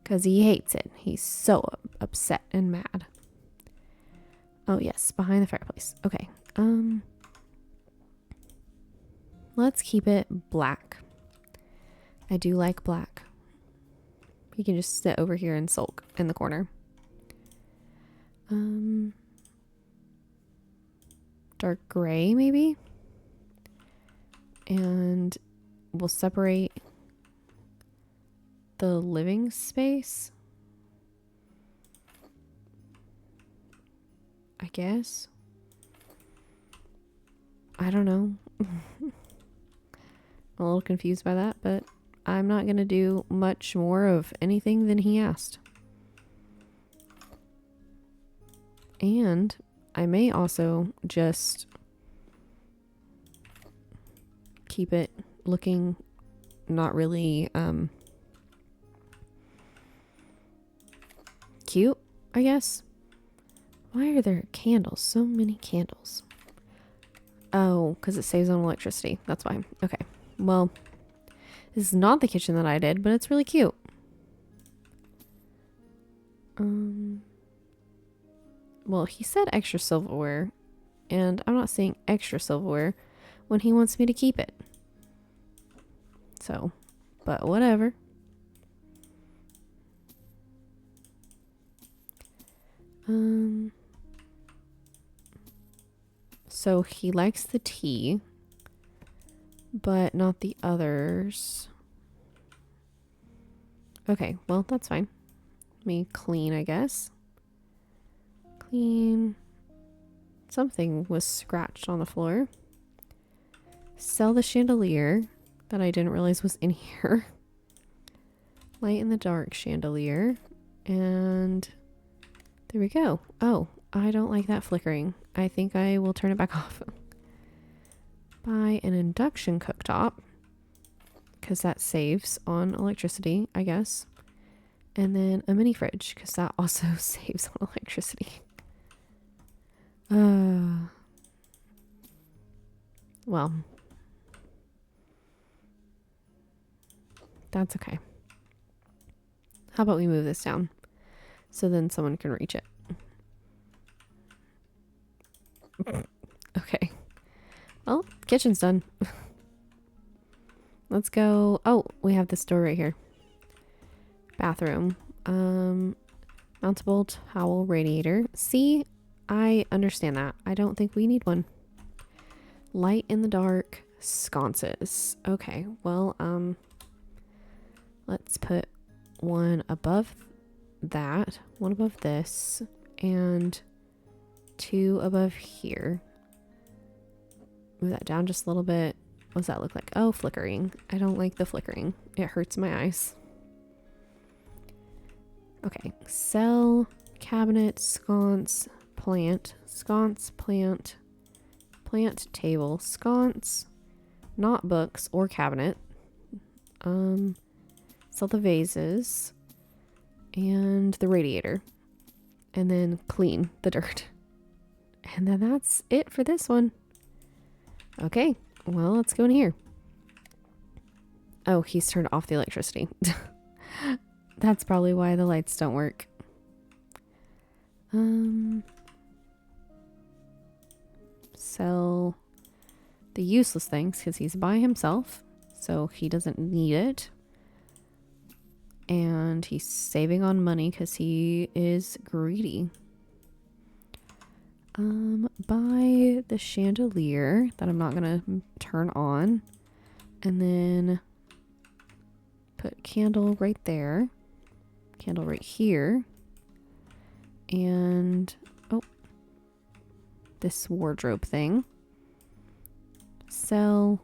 Because he hates it. He's so upset and mad. Oh, yes. Behind the fireplace. Okay. Let's keep it black. I do like black. He can just sit over here and sulk in the corner. Dark gray, maybe? And we'll separate the living space, I guess. I don't know. I'm a little confused by that, but I'm not going to do much more of anything than he asked. And I may also just keep it looking not really cute, I guess. Why are there candles? So many candles. Oh, because it saves on electricity. That's why. Okay. Well, this is not the kitchen that I did, but it's really cute. Well, he said extra silverware, and I'm not saying extra silverware when he wants me to keep it. So, but whatever. So he likes the tea, but not the others. Okay, well, that's fine. Let me clean, I guess. Clean. Something was scratched on the floor. Sell the chandelier that I didn't realize was in here. Light in the dark chandelier. And there we go. Oh, I don't like that flickering. I think I will turn it back off. Buy an induction cooktop, because that saves on electricity, I guess. And then a mini fridge, because that also saves on electricity. Well, that's okay. How about we move this down so then someone can reach it? Okay. Well, kitchen's done. Let's go. Oh, we have this door right here. Bathroom. Mountable towel radiator. See, I understand that. I don't think we need one. Light in the dark sconces. Okay, well, let's put one above that, one above this, and two above here. Move that down just a little bit. What does that look like? Oh, flickering. I don't like the flickering. It hurts my eyes. Okay, cell, cabinet, sconce, plant, plant, table, sconce, not books or cabinet. Sell the vases and the radiator, and then clean the dirt. And then that's it for this one. Okay, well, let's go in here. Oh, he's turned off the electricity. That's probably why the lights don't work. Sell the useless things because he's by himself, so he doesn't need it. And he's saving on money because he is greedy. Buy the chandelier that I'm not gonna turn on, and then put candle right there, candle right here, and oh, this wardrobe thing. Sell,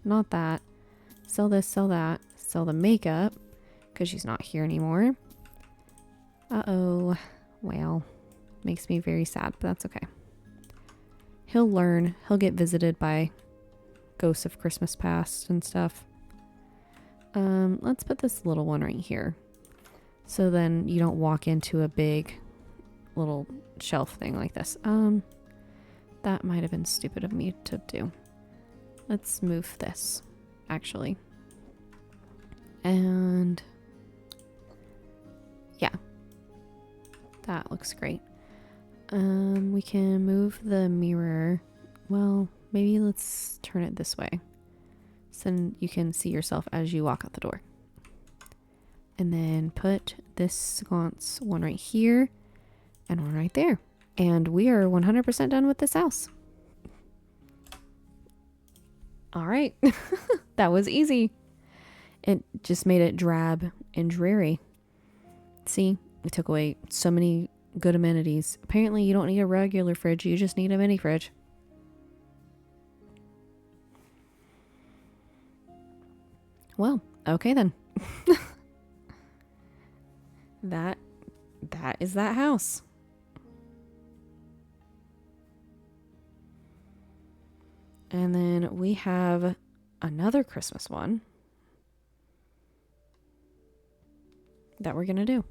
not that. Sell this, sell that, sell the makeup because she's not here anymore. Uh-oh. Well, makes me very sad, but that's okay. He'll learn. He'll get visited by ghosts of Christmas past and stuff. Let's put this little one right here. So then you don't walk into a big little shelf thing like this. That might have been stupid of me to do. Let's move this, actually. And yeah, that looks great. We can move the mirror. Well, maybe let's turn it this way. So you can see yourself as you walk out the door. And then put this sconce one right here and one right there. And we are 100% done with this house. All right. That was easy. It just made it drab and dreary. See, we took away so many good amenities. Apparently, you don't need a regular fridge. You just need a mini fridge. Well, okay then. That is that house. And then we have another Christmas one that we're gonna do.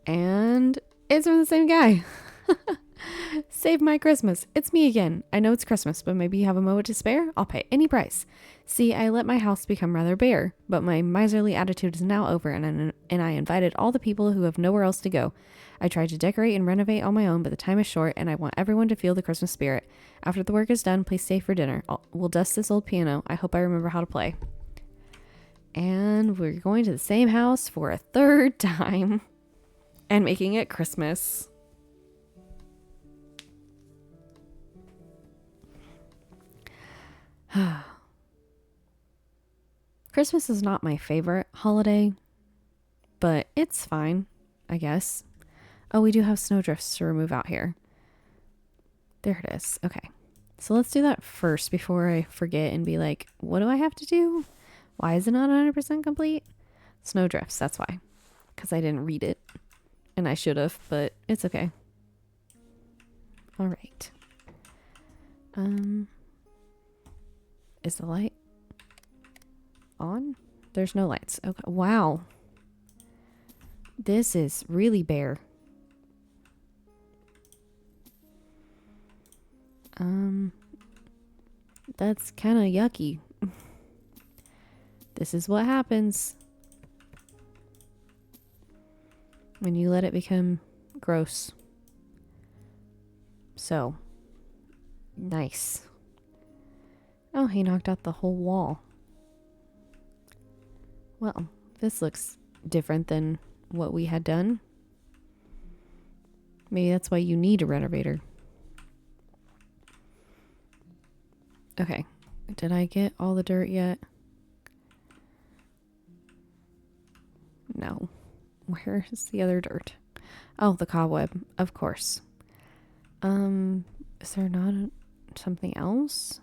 And it's from the same guy. Save my Christmas. It's me again. I know it's Christmas, but maybe you have a moment to spare? I'll pay any price. See, I let my house become rather bare, but my miserly attitude is now over, and I invited all the people who have nowhere else to go. I tried to decorate and renovate on my own, but the time is short, and I want everyone to feel the Christmas spirit. After the work is done, please stay for dinner. We'll dust this old piano. I hope I remember how to play. And we're going to the same house for a third time and making it Christmas. Christmas is not my favorite holiday, but it's fine, I guess. Oh, we do have snowdrifts to remove out here. There it is. Okay. So let's do that first before I forget and be like, what do I have to do? Why is it not 100% complete? Snowdrifts, that's why. Because I didn't read it. And I should have, but it's okay. All right. Is the light on? There's no lights. Okay. Wow. This is really bare. That's kind of yucky. This is what happens when you let it become gross. So, nice. Oh, he knocked out the whole wall. Well, this looks different than what we had done. Maybe that's why you need a renovator. Okay. Did I get all the dirt yet? No. Where's the other dirt? Oh, the cobweb. Of course. Is there not something else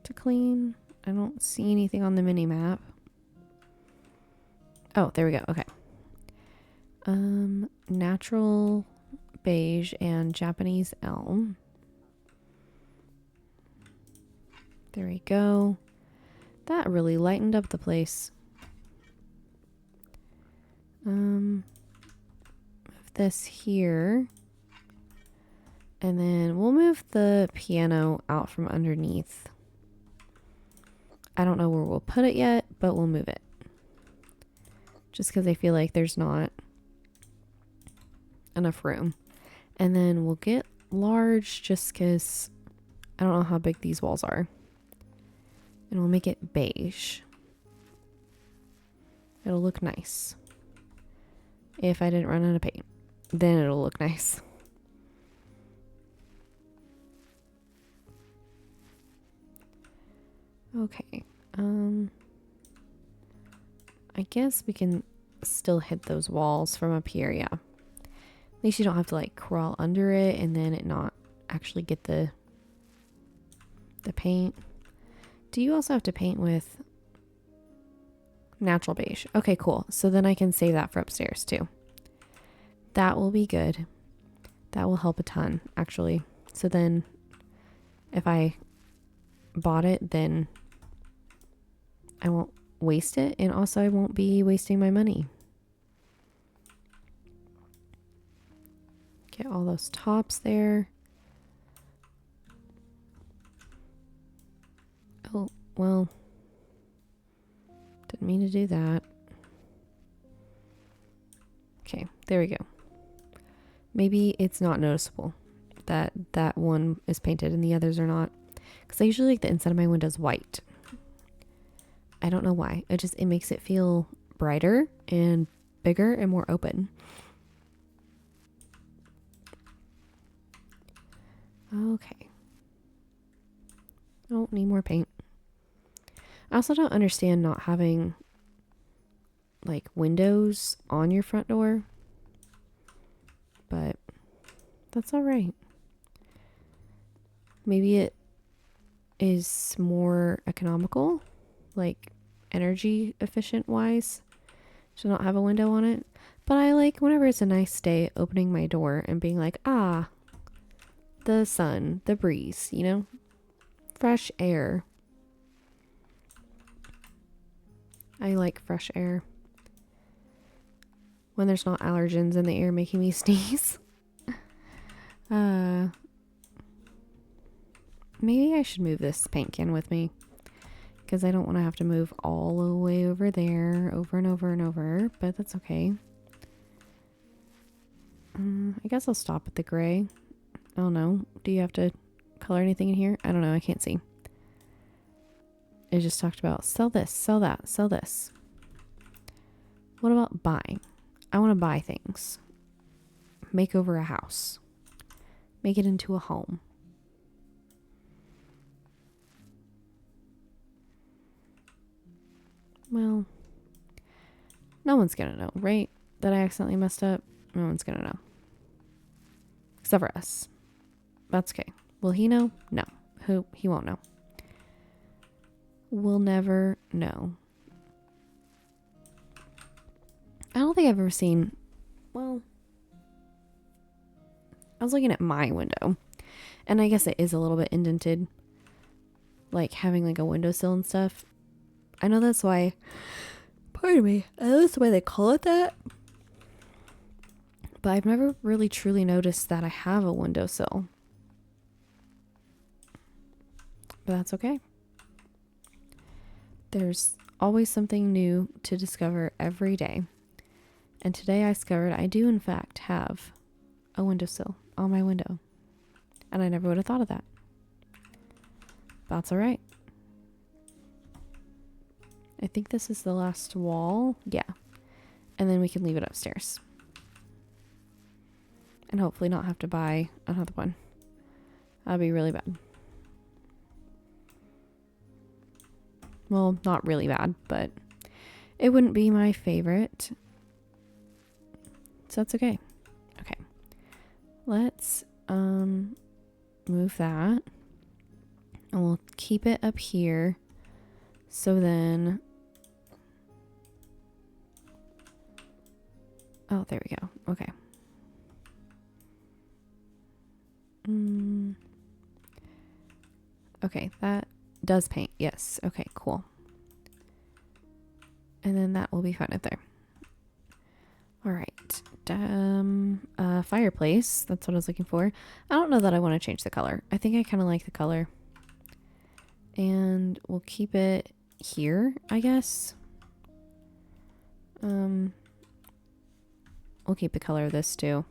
to clean? I don't see anything on the mini map. Oh, there we go. Okay. Natural beige and Japanese elm. There we go. That really lightened up the place. Move this here. And then we'll move the piano out from underneath. I don't know where we'll put it yet, but we'll move it. Just because I feel like there's not enough room. And then we'll get large just because I don't know how big these walls are. And we'll make it beige. It'll look nice. If I didn't run out of paint, then it'll look nice. Okay. I guess we can still hit those walls from up here, yeah. At least you don't have to like crawl under it and then it not actually get the paint. Do you also have to paint with natural beige? Okay, cool. So then I can save that for upstairs too. That will be good. That will help a ton, actually. So then if I bought it, then I won't waste it, and also I won't be wasting my money. Get all those tops there. well, didn't mean to do that. Okay, there we go. Maybe it's not noticeable that that one is painted and the others are not. Because I usually like the inside of my windows white. I don't know why. It makes it feel brighter and bigger and more open. Okay. Oh, need more paint. I also don't understand not having like windows on your front door. But that's all right. Maybe it is more economical, like energy efficient wise, to not have a window on it. But I like whenever it's a nice day opening my door and being like, ah, the sun, the breeze, you know, fresh air. I like fresh air. When there's not allergens in the air making me sneeze. Maybe I should move this paint can with me. Because I don't want to have to move all the way over there, over and over and over. But that's okay. I guess I'll stop at the gray. I don't know. Do you have to color anything in here? I don't know. I can't see. It just talked about sell this, sell that, sell this. What about buying? I want to buy things. Make over a house. Make it into a home. Well, no one's gonna know, right? That I accidentally messed up. No one's gonna know. Except for us. That's okay. Will he know? No. He won't know. We'll never know. I don't think I've ever seen... Well... I was looking at my window. And I guess it is a little bit indented. Like having like a windowsill and stuff. I know that's why... Pardon me. I know that's why they call it that. But I've never really truly noticed that I have a windowsill. But that's okay. There's always something new to discover every day. And today I discovered I do in fact have a windowsill on my window. And I never would have thought of that. That's all right. I think this is the last wall. Yeah. And then we can leave it upstairs. And hopefully not have to buy another one. That'd be really bad. Well, not really bad, but it wouldn't be my favorite. So that's okay. Okay. Let's move that. And we'll keep it up here. So then... Oh, there we go. Okay. Okay, that does paint. Yes. Okay, cool. And then that will be fine up there. All right. Fireplace. That's what I was looking for. I don't know that I want to change the color. I think I kind of like the color. And we'll keep it here, I guess. We'll keep the color of this too.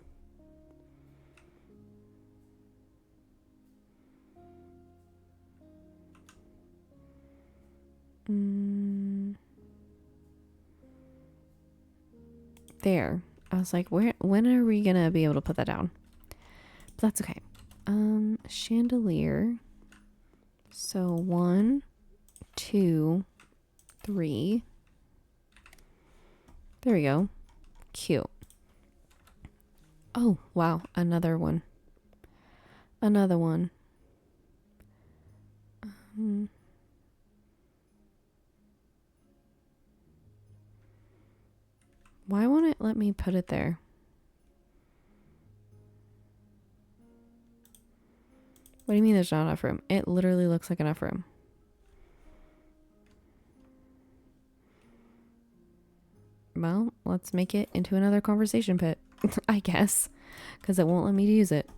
There. I was like, when are we gonna be able to put that down? But that's okay. Chandelier. So 1, 2, 3. There we go. Cute. Oh, wow. Another one. Another one. Why won't it let me put it there? What do you mean there's not enough room? It literally looks like enough room. Well, let's make it into another conversation pit, I guess, because it won't let me use it.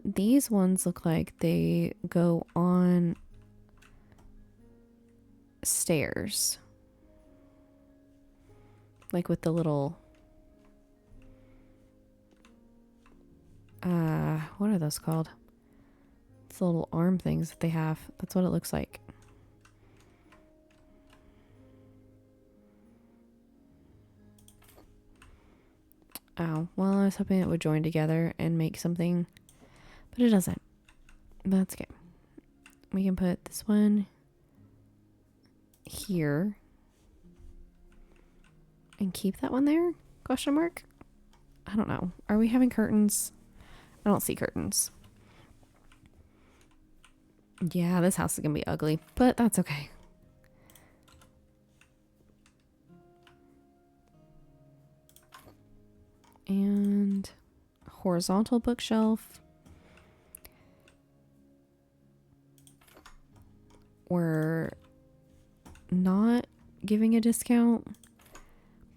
These ones look like they go on stairs. Like with the little, what are those called? It's the little arm things that they have. That's what it looks like. Oh, well, I was hoping it would join together and make something, but it doesn't. That's okay. We can put this one here and keep that one there? Question mark? I don't know. Are we having curtains? I don't see curtains. Yeah, this house is gonna be ugly, but that's okay. And horizontal bookshelf. We're not giving a discount,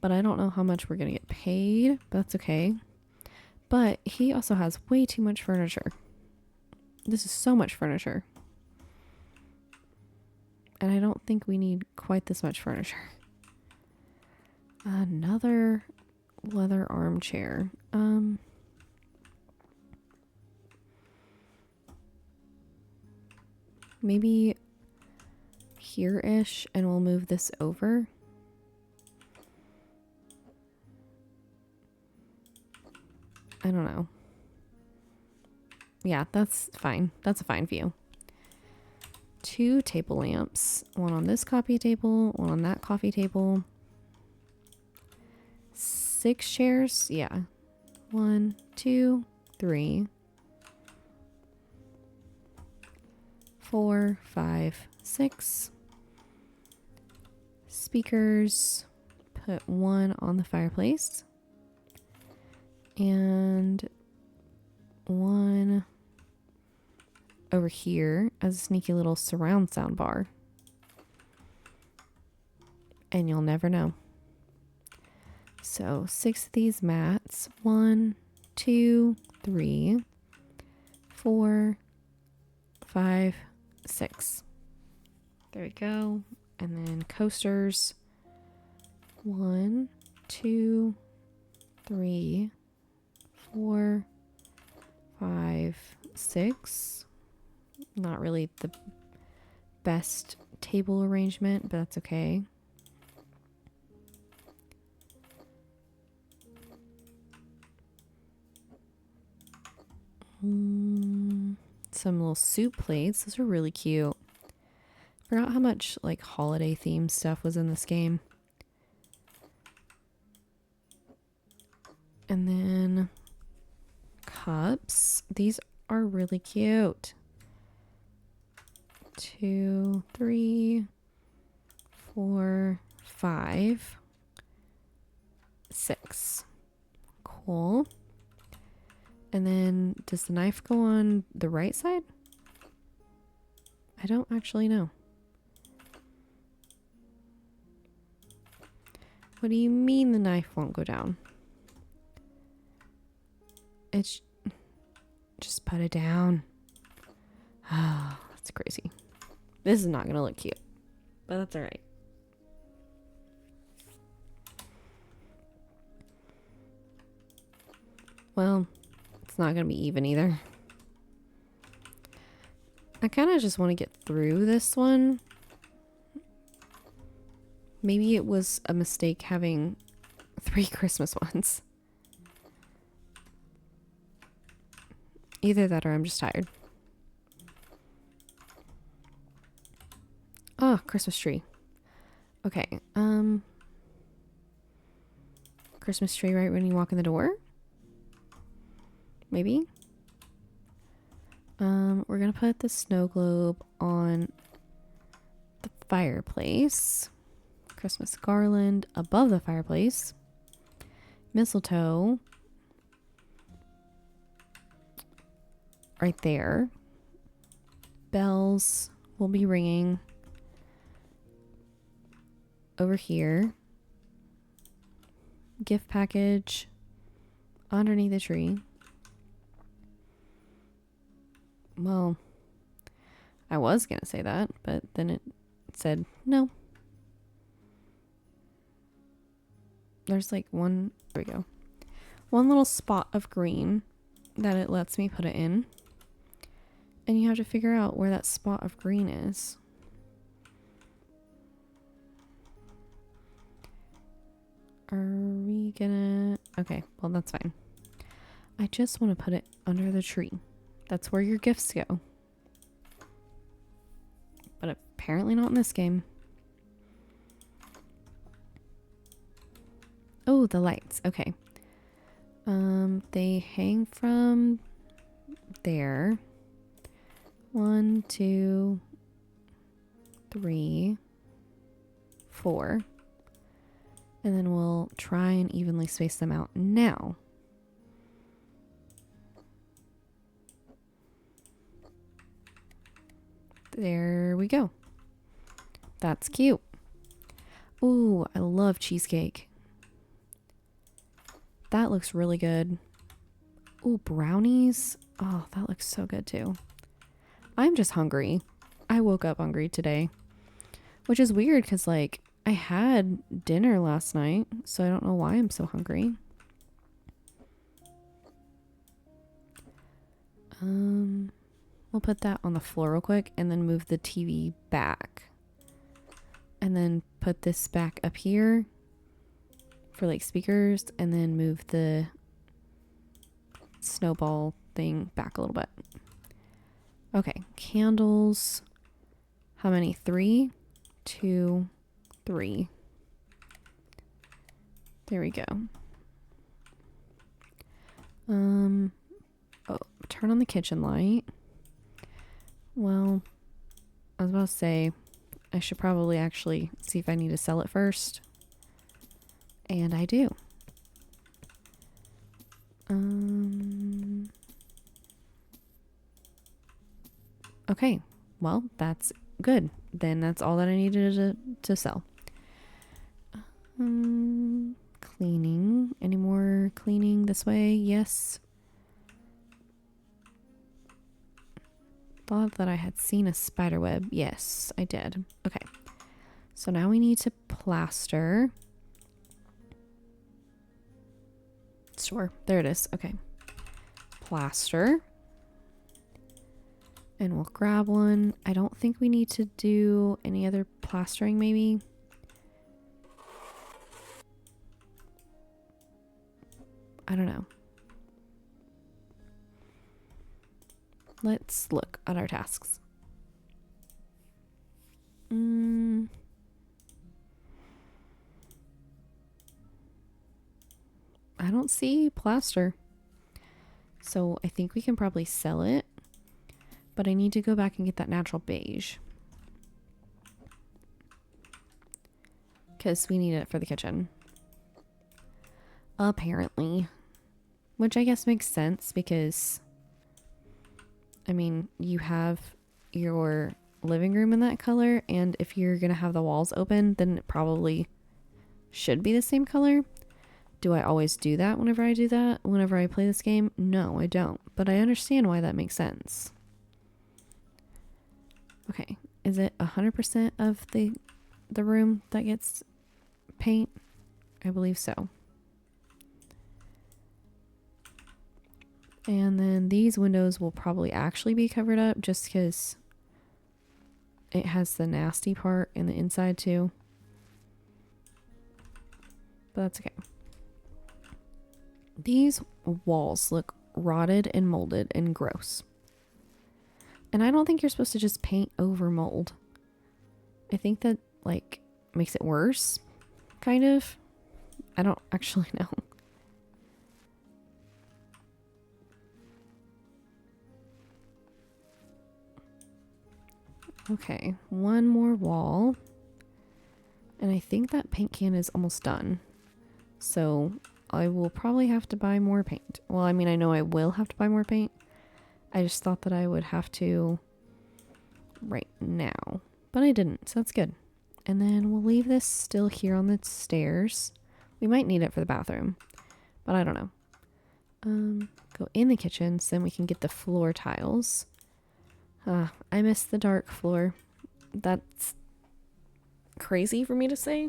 but I don't know how much we're gonna get paid, but that's okay. But he also has way too much furniture. This is so much furniture. And I don't think we need quite this much furniture. Another leather armchair. Maybe here-ish, and we'll move this over. I don't know. Yeah, that's fine. That's a fine view. 2 table lamps. One on this coffee table, one on that coffee table. 6 chairs. Yeah. 1, 2, 3, 4, 5, 6. Speakers. Put 1 on the fireplace. And 1 over here as a sneaky little surround sound bar. And you'll never know. So 6 of these mats. 1, 2, 3, 4, 5, 6. There we go. And then coasters. 1, 2, 3, 4, 5, 6. Not really the best table arrangement, but that's okay. Some little soup plates. Those are really cute. Forgot how much like holiday themed stuff was in this game. And then cups. These are really cute. 2, 3, 4, 5, 6. Cool. And then does the knife go on the right side? I don't actually know. What do you mean the knife won't go down? It's just put it down. Oh, that's crazy. This is not gonna look cute, but that's all right. Well, it's not gonna be even either. I kind of just want to get through this one. Maybe it was a mistake having 3 Christmas ones. Either that or I'm just tired. Oh, Christmas tree. Okay. Christmas tree right when you walk in the door? Maybe? We're gonna put the snow globe on the fireplace. Christmas garland above the fireplace. Mistletoe right there. Bells will be ringing over here. Gift package underneath the tree. Well, I was gonna say that, but then it said no, there's like one, there we go. One little spot of green that it lets me put it in. And you have to figure out where that spot of green is. Are we gonna... Okay, well that's fine. I just want to put it under the tree. That's where your gifts go. But apparently not in this game. Oh, the lights. Okay. They hang from there. 1, 2, 3, 4. And then we'll try and evenly space them out now. There we go. That's cute. Ooh, I love cheesecake. That looks really good. Ooh, brownies. Oh, that looks so good too. I'm just hungry. I woke up hungry today. Which is weird because, like, I had dinner last night, so I don't know why I'm so hungry. We'll put that on the floor real quick and then move the TV back. And then put this back up here for like speakers, and then move the snowball thing back a little bit. Okay, candles. How many? 3, 2, 3. There we go. Oh, turn on the kitchen light. Well, I was about to say I should probably actually see if I need to sell it first. And I do. Okay, well, that's good. Then that's all that I needed to sell. Cleaning. Any more cleaning this way? Yes. Thought that I had seen a spider web. Yes, I did. Okay. So now we need to plaster. Sure. There it is. Okay. Plaster. And we'll grab one. I don't think we need to do any other plastering, maybe. I don't know. Let's look at our tasks. I don't see plaster. So I think we can probably sell it. But I need to go back and get that natural beige. Because we need it for the kitchen. Apparently. Which I guess makes sense because, I mean, you have your living room in that color. And if you're going to have the walls open, then it probably should be the same color. Do I always do that whenever I do that? Whenever I play this game? No, I don't. But I understand why that makes sense. Okay, is it 100% of the room that gets paint? I believe so. And then these windows will probably actually be covered up just because it has the nasty part in the inside too. But that's okay. These walls look rotted and molded and gross. And I don't think you're supposed to just paint over mold. I think that, like, makes it worse, kind of. I don't actually know. Okay, one more wall. And I think that paint can is almost done. So I will probably have to buy more paint. Well, I mean, I know I will have to buy more paint. I just thought that I would have to right now, but I didn't, so that's good. And then we'll leave this still here on the stairs. We might need it for the bathroom, but I don't know. Go in the kitchen so then we can get the floor tiles. I miss the dark floor. That's crazy for me to say.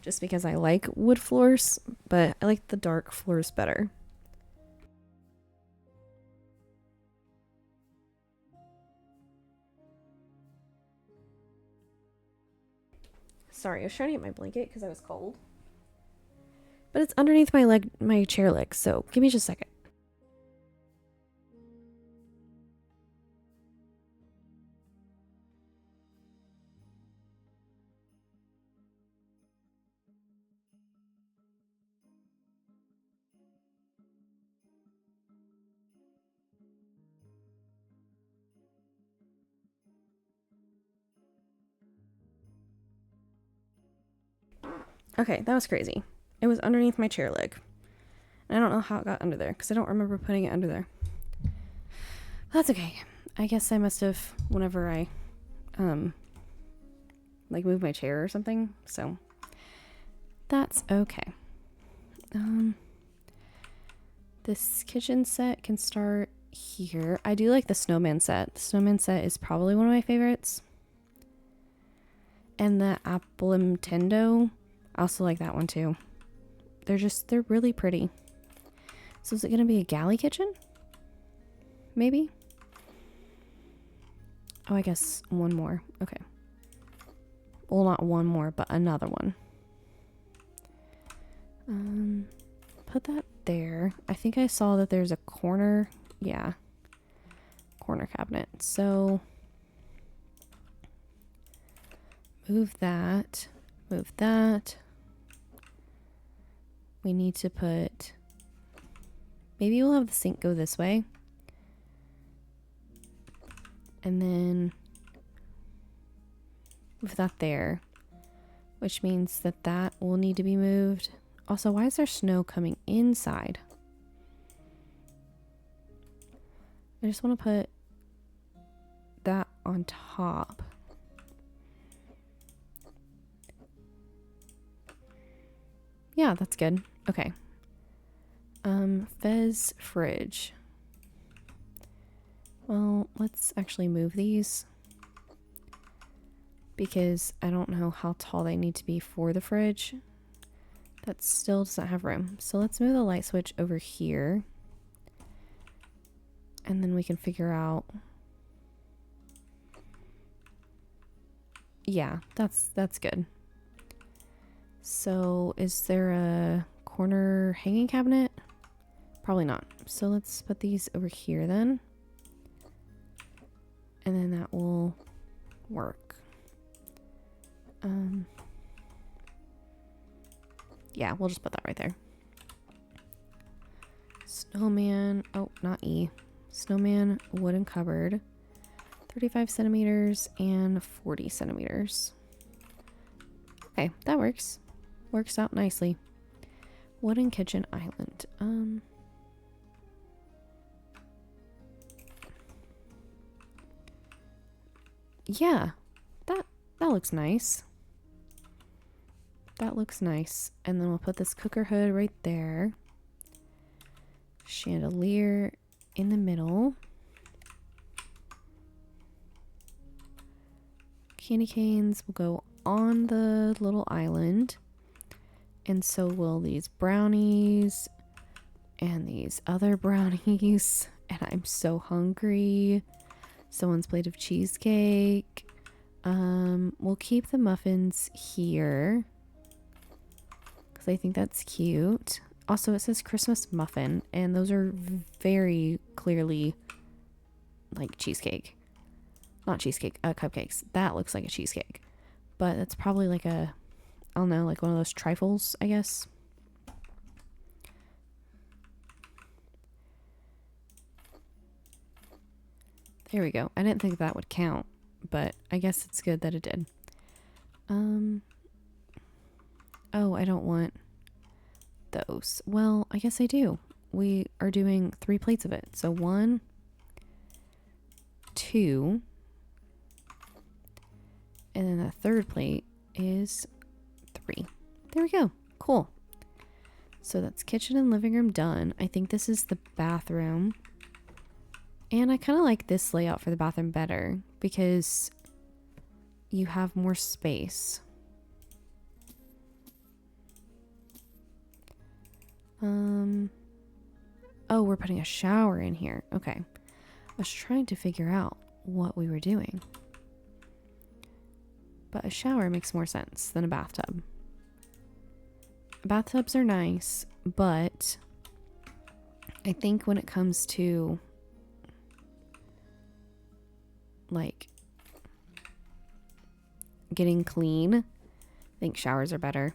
just because I like wood floors, but I like the dark floors better. Sorry, I was trying to get my blanket because I was cold. But it's underneath my chair leg, so give me just a second. Okay, that was crazy. It was underneath my chair leg. I don't know how it got under there because I don't remember putting it under there. That's okay. I guess I must have whenever I like moved my chair or something. So that's okay. This kitchen set can start here. I do like the snowman set. The snowman set is probably one of my favorites. And the Apple Nintendo, I also like that one too. They're really pretty. So is it going to be a galley kitchen? Maybe? Oh, I guess one more. Okay. Well, not one more, but another one. Put that there. I think I saw that there's a corner. Yeah. Corner cabinet. So move that. Move that. We need to put... Maybe we'll have the sink go this way. And then move that there. Which means that that will need to be moved. Also, why is there snow coming inside? I just want to put that on top. Yeah, that's good. Okay. Fez fridge. Well, let's actually move these because I don't know how tall they need to be for the fridge. That still doesn't have room. So let's move the light switch over here. And then we can figure out... Yeah, that's good. So is there a corner hanging cabinet? Probably not. So let's put these over here then. And then that will work. Yeah, we'll just put that right there. Snowman. Oh, not E. Snowman wooden cupboard. 35 centimeters and 40 centimeters. Okay, that works. Works out nicely. Wooden kitchen island. Yeah, that looks nice. That looks nice. And then we'll put this cooker hood right there. Chandelier in the middle. Candy canes will go on the little island. And so will these brownies and these other brownies. And I'm so hungry. Someone's plate of cheesecake. We'll keep the muffins here because I think that's cute. Also, it says Christmas muffin, and those are very clearly like cheesecake. Not cheesecake, cupcakes. That looks like a cheesecake, but it's probably like a, I don't know, like one of those trifles, I guess. There we go. I didn't think that would count, but I guess it's good that it did. Oh, I don't want those. Well, I guess I do. We are doing 3 plates of it. So 1, 2, and then the third plate is 3. There we go. Cool. So that's kitchen and living room done. I think this is the bathroom. And I kind of like this layout for the bathroom better because you have more space. Oh, we're putting a shower in here. Okay. I was trying to figure out what we were doing. But a shower makes more sense than a bathtub. Bathtubs are nice, but I think when it comes to like getting clean, I think showers are better.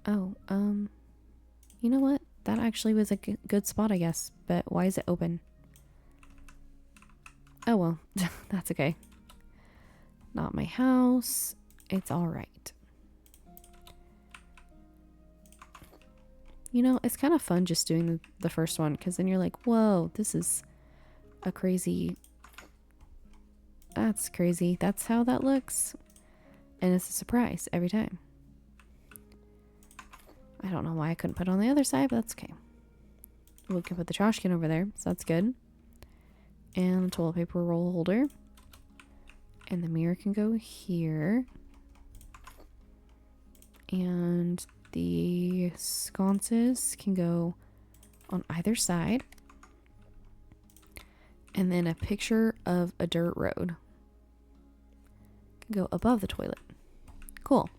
Oh, you know what? That actually was a good spot, I guess. But why is it open? Oh, well, that's okay. Not my house. It's all right. You know, it's kind of fun just doing the first one, because then you're like, whoa, this is a crazy... That's crazy. That's how that looks. And it's a surprise every time. I don't know why I couldn't put it on the other side, but that's okay. We can put the trash can over there, so that's good. And the toilet paper roll holder. And the mirror can go here. And the sconces can go on either side. And then a picture of a dirt road can go above the toilet. Cool.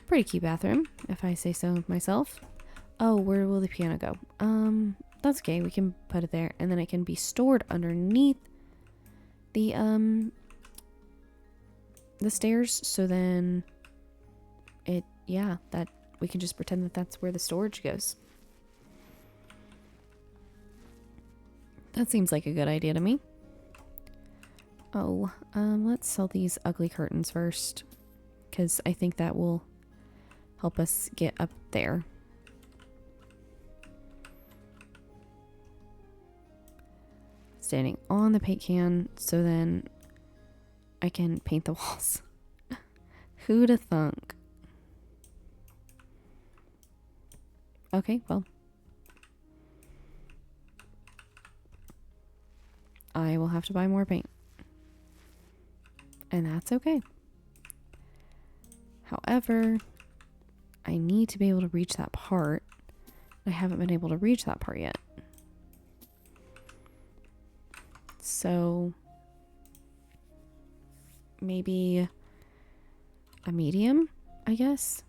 Pretty cute bathroom, if I say so myself. Oh, where will the piano go? That's okay. We can put it there, and then it can be stored underneath the stairs. So then that we can just pretend that that's where the storage goes. That seems like a good idea to me. Oh, let's sell these ugly curtains first, because I think that will help us get up there. Standing on the paint can, so then I can paint the walls. Who'da thunk? Okay, well. I will have to buy more paint. And that's okay. However, I need to be able to reach that part. I haven't been able to reach that part yet. So maybe a medium, I guess.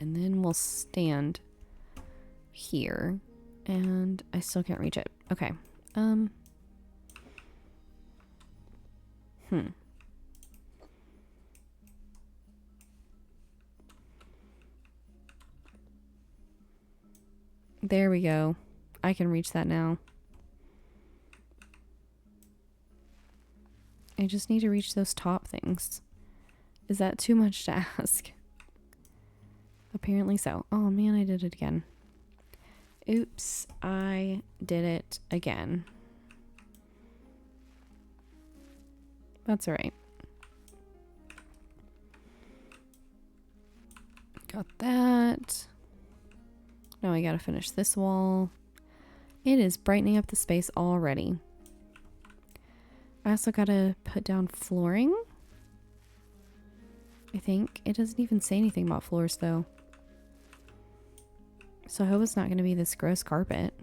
And then we'll stand here. And I still can't reach it. Okay. There we go. I can reach that now. I just need to reach those top things. Is that too much to ask? Apparently so. Oh man, I did it again. Oops, I did it again. That's all right. Got that. Now I gotta finish this wall. It is brightening up the space already. I also gotta put down flooring. I think. It doesn't even say anything about floors though. So I hope it's not gonna be this gross carpet.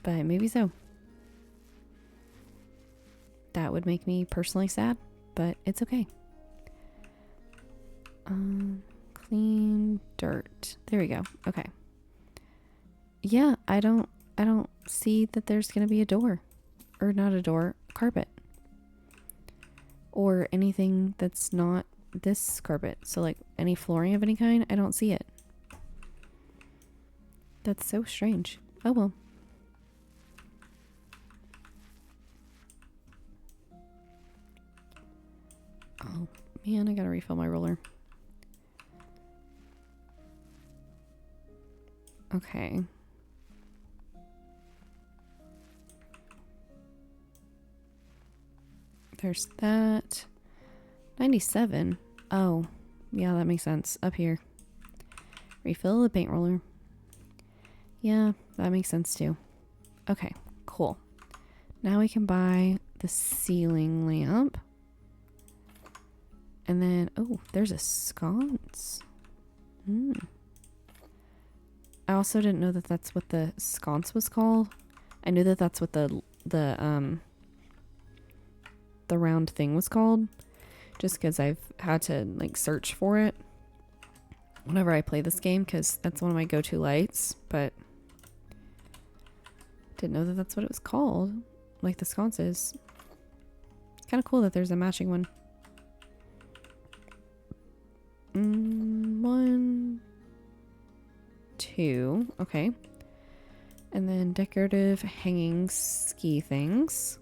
But maybe so. That would make me personally sad, but it's okay. Clean dirt. There we go. Okay. Yeah, I don't see that there's gonna be a door. Or not a door, carpet. Or anything that's not this carpet. So like any flooring of any kind, I don't see it. That's so strange. Oh well. Oh man, I gotta refill my roller. Okay. There's that. 97. Oh, yeah, that makes sense. Up here. Refill the paint roller. Yeah, that makes sense too. Okay, cool. Now we can buy the ceiling lamp. And then, oh, there's a sconce. I also didn't know that that's what the sconce was called. I knew that that's what the round thing was called, just because I've had to like search for it whenever I play this game, because that's one of my go-to lights, but didn't know that that's what it was called, like the sconces. It's kind of cool that there's a matching one. 1, 2, okay. And then decorative hanging ski things.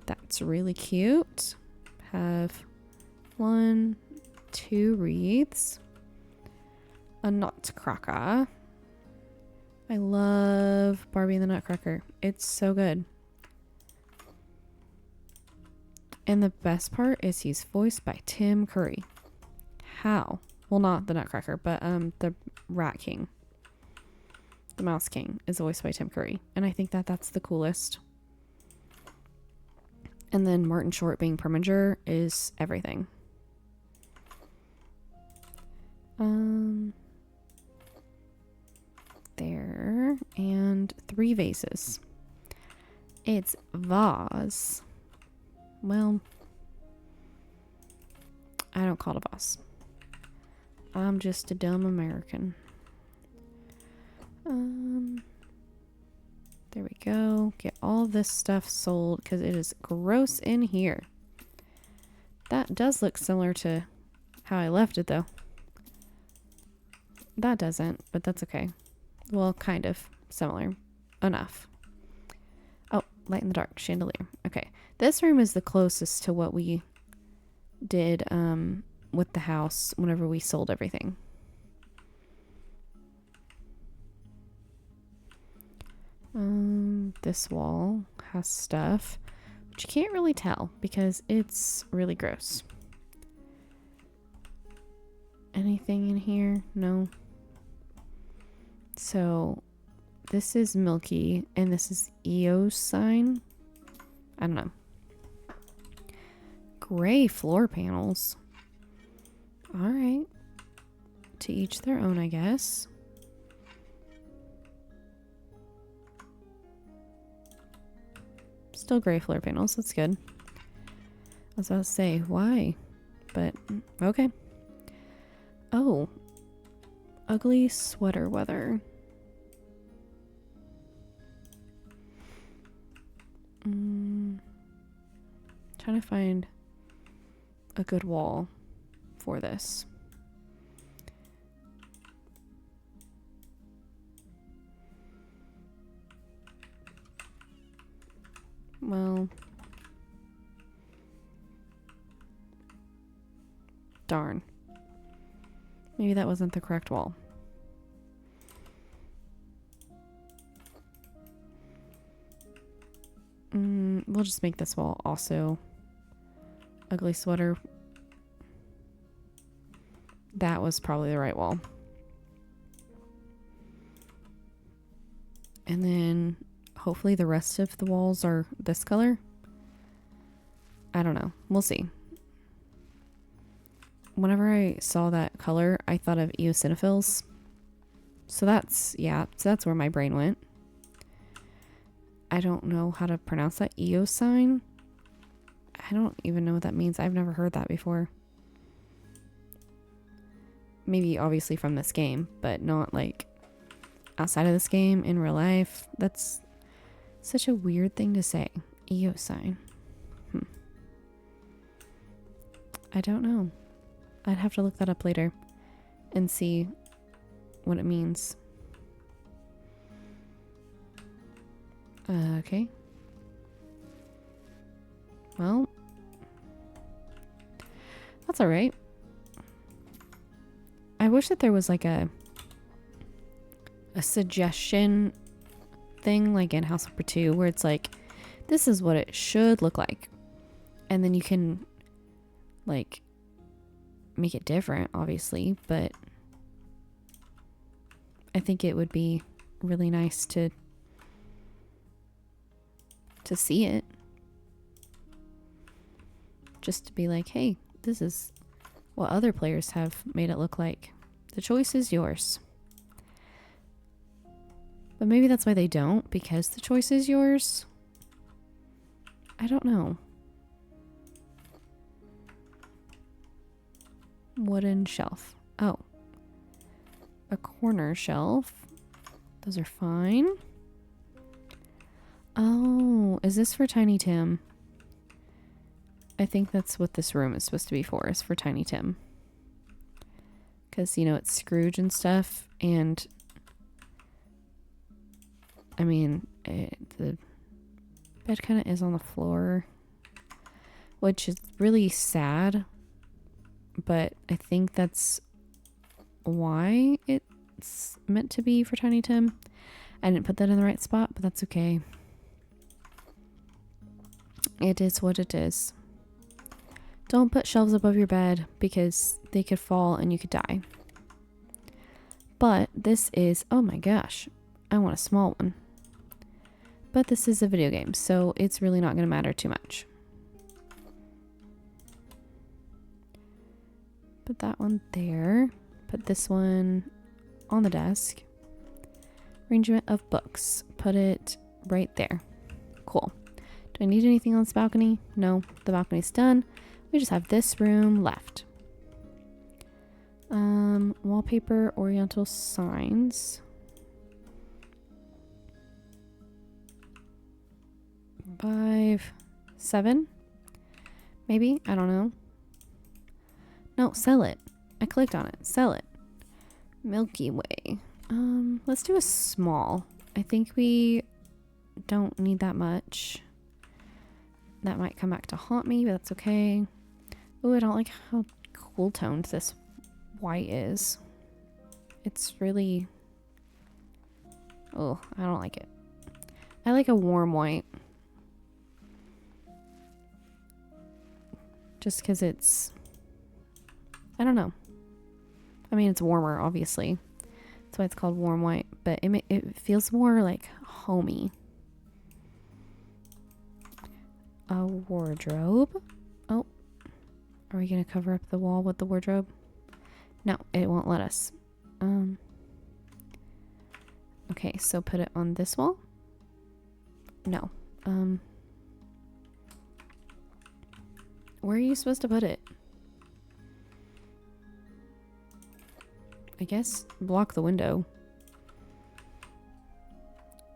That's really cute. Have 1, 2 wreaths. A nutcracker. I love Barbie and the Nutcracker. It's so good. And the best part is he's voiced by Tim Curry. How? Well, not the Nutcracker, but the Rat King. The Mouse King is voiced by Tim Curry. And I think that that's the coolest. And then Martin Short being Preminger is everything. There. And 3 vases. It's vase. Well, I don't call it a vase. I'm just a dumb American. There we go. Get all this stuff sold because it is gross in here. That does look similar to how I left it though. That doesn't, but that's okay. Well, kind of similar enough. Oh, light in the dark chandelier. Okay. This room is the closest to what we did with the house whenever we sold everything. This wall has stuff, but you can't really tell because it's really gross. Anything in here? No. So this is Milky and this is EO's sign. I don't know. Gray floor panels. All right. To each their own, I guess. Still gray floor panels. That's good. I was about to say, why? But, okay. Oh. Ugly sweater weather. Trying to find a good wall for this. Well, darn. Maybe that wasn't the correct wall. We'll just make this wall also ugly sweater. That was probably the right wall. And then hopefully the rest of the walls are this color. I don't know. We'll see. Whenever I saw that color, I thought of eosinophils. So that's, yeah, so that's where my brain went. I don't know how to pronounce that. Eosine? I don't even know what that means. I've never heard that before. Maybe obviously from this game, but not like outside of this game in real life. That's such a weird thing to say. Eosine. I don't know. I'd have to look that up later and see what it means. Okay. Well, that's all right. I wish that there was like a suggestion thing like in House Flipper 2 where it's like, this is what it should look like. And then you can like make it different, obviously, but I think it would be really nice to see it. Just to be like, hey, this is what other players have made it look like. The choice is yours. But maybe that's why they don't, because the choice is yours. I don't know. Wooden shelf. Oh. A corner shelf. Those are fine. Oh, is this for Tiny Tim? I think that's what this room is supposed to be for, is for Tiny Tim. Because, you know, it's Scrooge and stuff, and I mean, the bed kind of is on the floor, which is really sad, but I think that's why it's meant to be for Tiny Tim. I didn't put that in the right spot, but that's okay. It is what it is. Don't put shelves above your bed because they could fall and you could die. But this is, oh my gosh, I want a small one. But this is a video game, so it's really not going to matter too much. Put that one there. Put this one on the desk. Arrangement of books. Put it right there. Cool. Do I need anything on this balcony? No, the balcony's done. We just have this room left. Wallpaper, oriental signs. 5, 7, maybe, I don't know. No, sell it. I clicked on it. Sell it. Milky Way. Let's do a small. I think we don't need that much. That might come back to haunt me, but that's okay. Oh, I don't like how cool toned this white is. It's really... Oh, I don't like it. I like a warm white. Just because it's... I don't know. I mean, it's warmer, obviously. That's why it's called warm white. But it feels more like homey. A wardrobe. Oh. Are we going to cover up the wall with the wardrobe? No, it won't let us. Okay, so put it on this wall. No. Where are you supposed to put it? I guess block the window.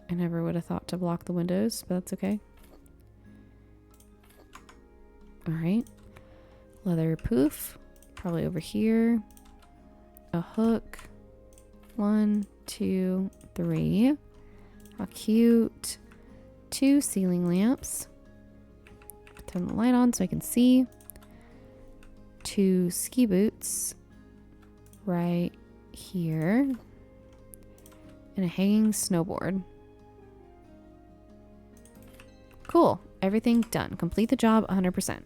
I never would have thought to block the windows, but that's okay. Alright. Leather poof. Probably over here. A hook. 1, 2, 3. How cute. 2 ceiling lamps. Turn the light on so I can see. 2 ski boots. Right here. And a hanging snowboard. Cool. Everything done. Complete the job 100%.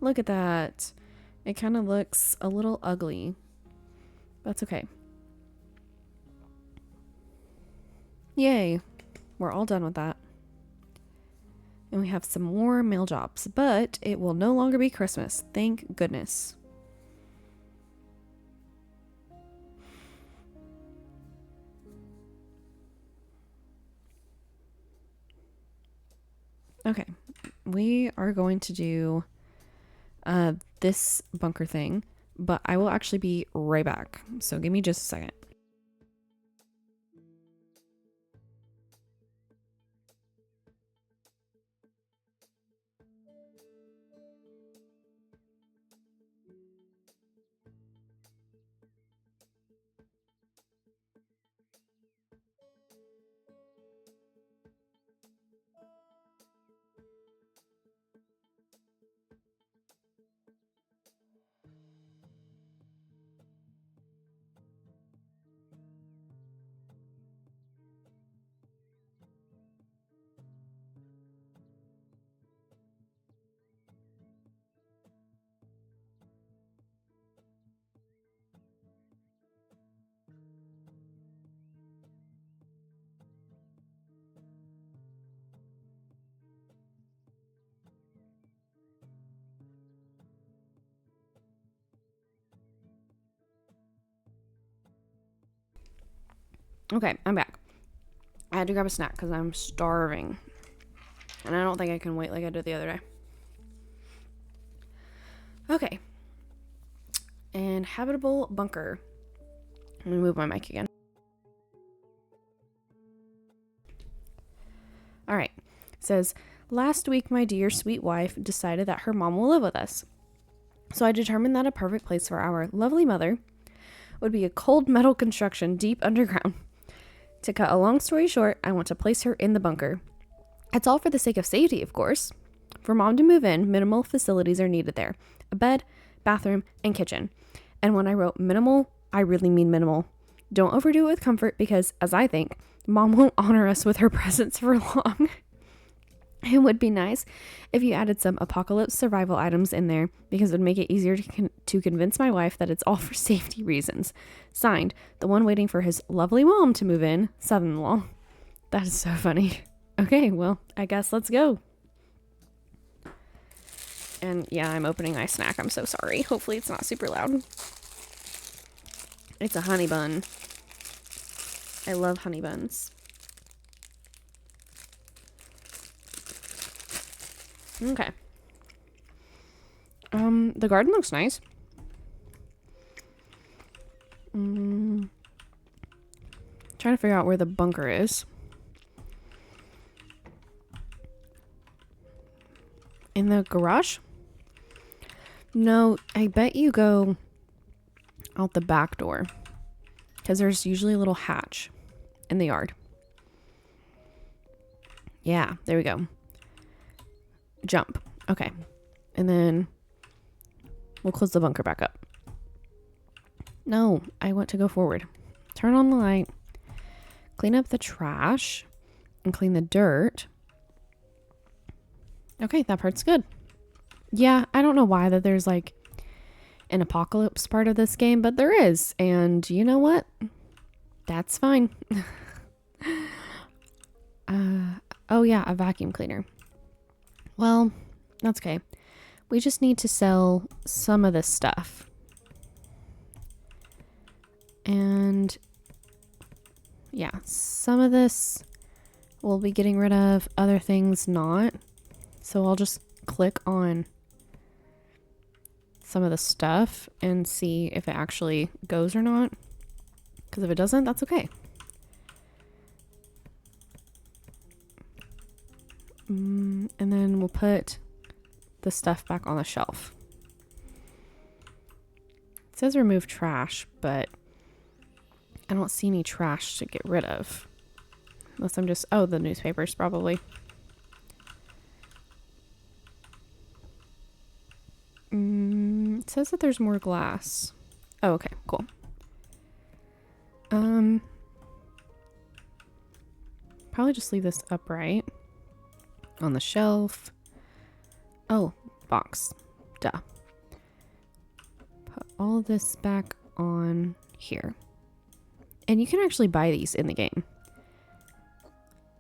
Look at that. It kind of looks a little ugly. That's okay. Yay. We're all done with that. And we have some more mail jobs, but it will no longer be Christmas. Thank goodness. Okay. We are going to do this bunker thing, but I will actually be right back. So give me just a second. Okay, I'm back. I had to grab a snack because I'm starving. And I don't think I can wait like I did the other day. Okay. And habitable bunker. Let me move my mic again. All right. It says, last week my dear sweet wife decided that her mom will live with us. So I determined that a perfect place for our lovely mother would be a cold metal construction deep underground. To cut a long story short, I want to place her in the bunker. It's all for the sake of safety, of course. For mom to move in, minimal facilities are needed there. A bed, bathroom, and kitchen. And when I wrote minimal, I really mean minimal. Don't overdo it with comfort because, as I think, mom won't honor us with her presence for long. It would be nice if you added some apocalypse survival items in there because it would make it easier to convince my wife that it's all for safety reasons. Signed, the one waiting for his lovely mom to move in, son-in-law. That is so funny. Okay, well, I guess let's go. And yeah, I'm opening my snack. I'm so sorry. Hopefully it's not super loud. It's a honey bun. I love honey buns. Okay. The garden looks nice. Trying to figure out where the bunker is. In the garage? No, I bet you go out the back door. Because there's usually a little hatch in the yard. Yeah, there we go. Jump. Okay. And then we'll close the bunker back up. No, I want to go forward. Turn on the light. Clean up the trash. And clean the dirt. Okay, that part's good. Yeah, I don't know why that there's like an apocalypse part of this game, but there is. And you know what? That's fine. Oh yeah, a vacuum cleaner. Well, that's okay. We just need to sell some of this stuff. And yeah, some of this we'll be getting rid of, other things not. So I'll just click on some of the stuff and see if it actually goes or not. Because if it doesn't, that's okay. And then we'll put the stuff back on the shelf. It says remove trash, but I don't see any trash to get rid of. Unless I'm just, oh, the newspapers probably. It says that there's more glass. Oh, okay, cool. Probably just leave this upright on the shelf. Oh, box. Duh. Put all this back on here. And you can actually buy these in the game.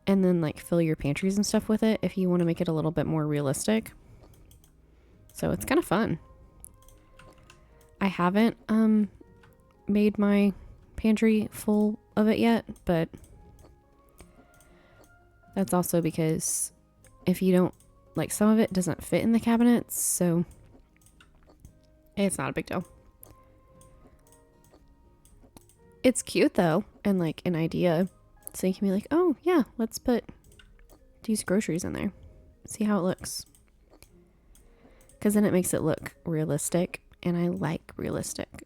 And then like fill your pantries and stuff with it if you want to make it a little bit more realistic. So it's kind of fun. I haven't made my pantry full of it yet, but that's also because if you don't, like, some of it doesn't fit in the cabinets, so it's not a big deal. It's cute though, and like an idea. So you can be like, oh yeah, let's put these groceries in there. See how it looks. Because then it makes it look realistic, and I like realistic.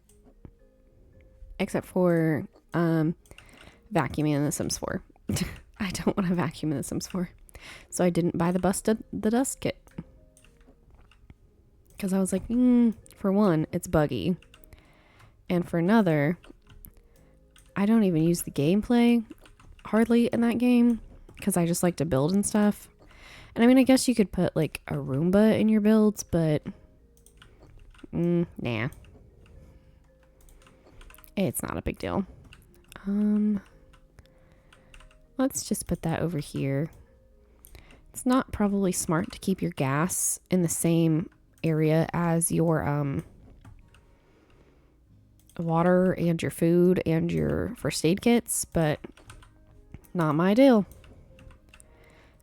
Except for vacuuming in The Sims 4. I don't want to vacuum in The Sims 4. So I didn't buy the dust kit. Because I was like, for one, it's buggy. And for another, I don't even use the gameplay hardly in that game. Because I just like to build and stuff. And I mean, I guess you could put like a Roomba in your builds, but nah. It's not a big deal. Let's just put that over here. It's not probably smart to keep your gas in the same area as your water and your food and your first aid kits, but not my deal.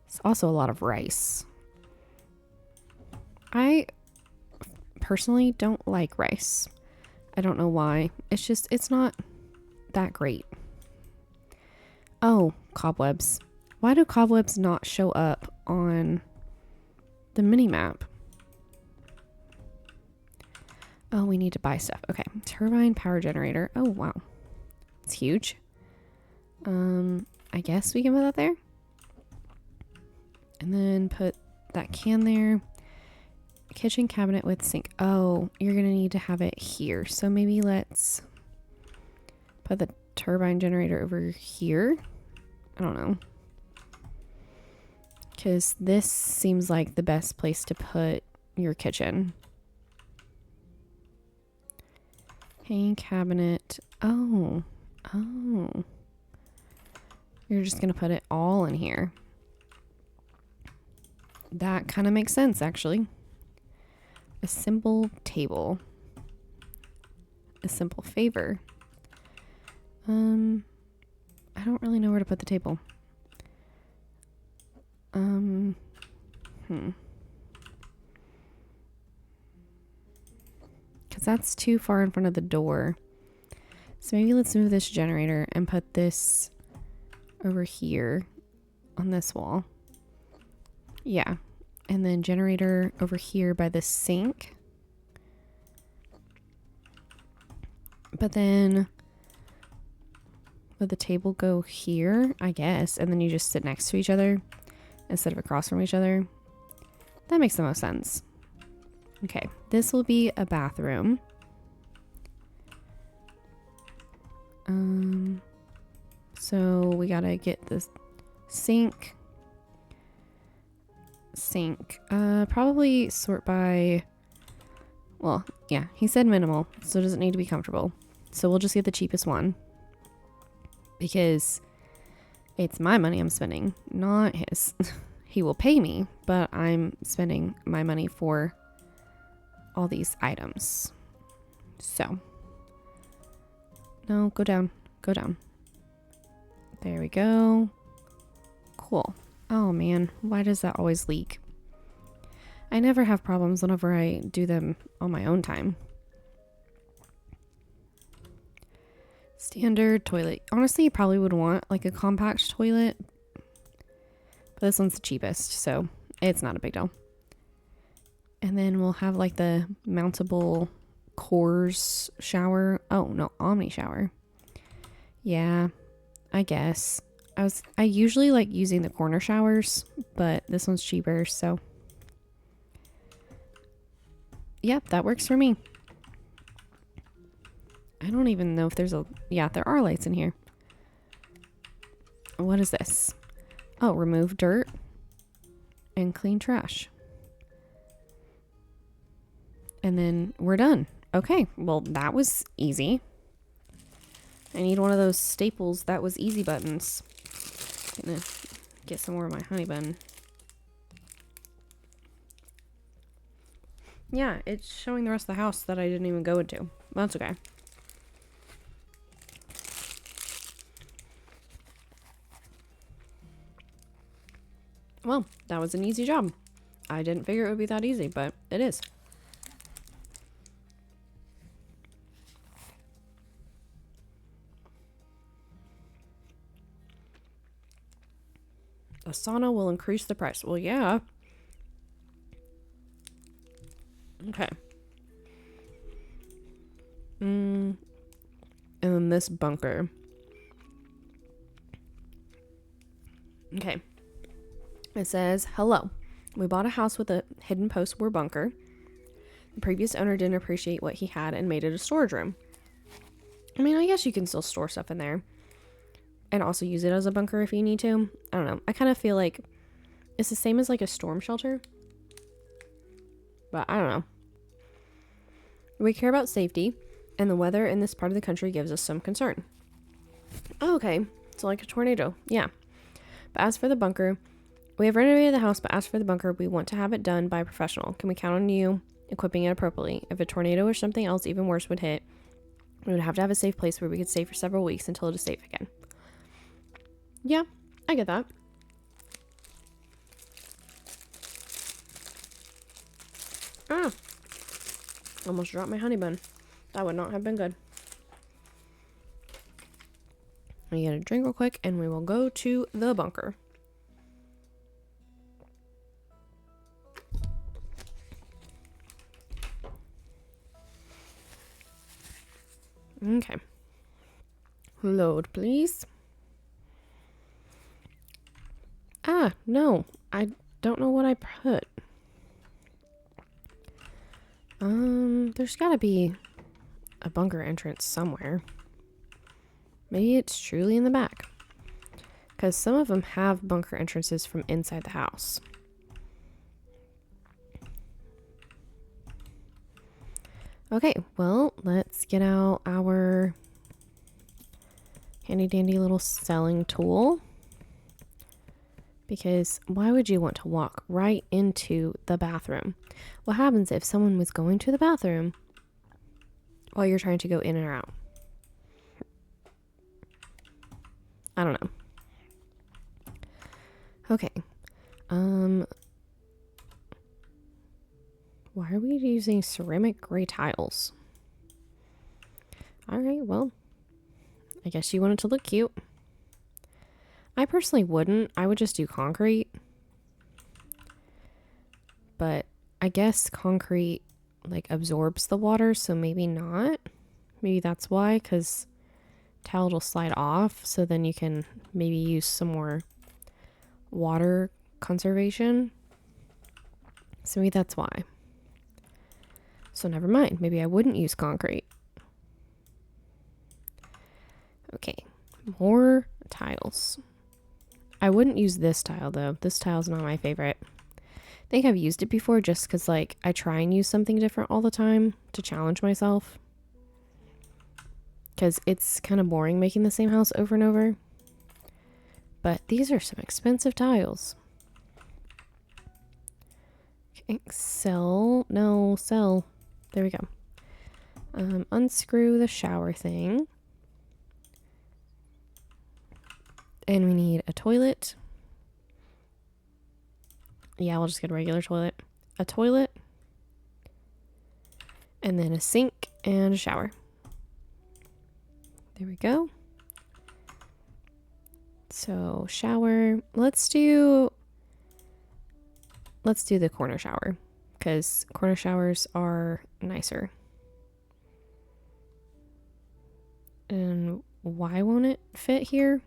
It's also a lot of rice. I personally don't like rice. I don't know why. It's not that great. Oh, cobwebs. Why do cobwebs not show up on the mini map? Oh, we need to buy stuff. Okay, turbine power generator. Oh, wow. It's huge. I guess we can put that there. And then put that can there. Kitchen cabinet with sink. Oh, you're going to need to have it here. So maybe let's put the turbine generator over here. I don't know. Because this seems like the best place to put your kitchen. Hanging cabinet. Oh. You're just going to put it all in here. That kind of makes sense, actually. A simple table. A simple favor. I don't really know where to put the table. Because that's too far in front of the door. So maybe let's move this generator and put this over here on this wall. Yeah. And then generator over here by the sink. But then would the table go here? I guess. And then you just sit next to each other instead of across from each other. That makes the most sense. Okay. This will be a bathroom. So we gotta get this sink. Probably sort by, well, yeah, he said minimal, so it doesn't need to be comfortable. So we'll just get the cheapest one because it's my money I'm spending, not his. He will pay me, but I'm spending my money for all these items. So, no, go down. There we go. Cool. Oh man, why does that always leak? I never have problems whenever I do them on my own time. Standard toilet. Honestly, you probably would want like a compact toilet, but this one's the cheapest, so it's not a big deal. And then we'll have like the mountable Coors shower. Oh no, Omni shower. Yeah, I guess. I usually like using the corner showers, but this one's cheaper, so yep, that works for me. I don't even know if there's yeah, there are lights in here. What is this? Oh, remove dirt and clean trash. And then we're done. Okay, well that was easy. I need one of those staples that was easy buttons. Gonna get some more of my honey bun. Yeah, it's showing the rest of the house that I didn't even go into. That's okay. Well, that was an easy job. I didn't figure it would be that easy, but it is. A sauna will increase the price. Well, yeah. Okay. And then this bunker. Okay. It says, hello. We bought a house with a hidden post-war bunker. The previous owner didn't appreciate what he had and made it a storage room. I mean, I guess you can still store stuff in there. And also use it as a bunker if you need to. I don't know. I kind of feel like it's the same as like a storm shelter. But I don't know. We care about safety, and the weather in this part of the country gives us some concern. Oh, okay. So like a tornado. Yeah. But as for the bunker, we have renovated the house, but as for the bunker, we want to have it done by a professional. Can we count on you equipping it appropriately? If a tornado or something else even worse would hit, We would have to have a safe place where we could stay for several weeks until it is safe again. Yeah, I get that. Ah, almost dropped my honey bun. That would not have been good. I get a drink real quick and we will go to the bunker. Okay. Load, please. Ah, no. I don't know what I put. There's gotta be a bunker entrance somewhere. Maybe it's truly in the back. Because some of them have bunker entrances from inside the house. Okay, well, let's get out our handy dandy little selling tool. Because why would you want to walk right into the bathroom? What happens if someone was going to the bathroom while you're trying to go in or out? I don't know. Okay. Why are we using ceramic gray tiles? Alright, well, I guess you want it to look cute. I personally wouldn't. I would just do concrete. But I guess concrete, like, absorbs the water, so maybe not. Maybe that's why, because tile will slide off, so then you can maybe use some more water conservation. So maybe that's why. So never mind. Maybe I wouldn't use concrete. Okay, more tiles. I wouldn't use this tile though. This tile's not my favorite. I think I've used it before just because like I try and use something different all the time to challenge myself. Because it's kind of boring making the same house over and over. But these are some expensive tiles. Okay, sell. No, sell. There we go. Unscrew the shower thing. And we need a toilet. Yeah, we'll just get a regular toilet. A toilet. And then a sink and a shower. There we go. So, shower. Let's do the corner shower. Because corner showers are nicer. And why won't it fit here?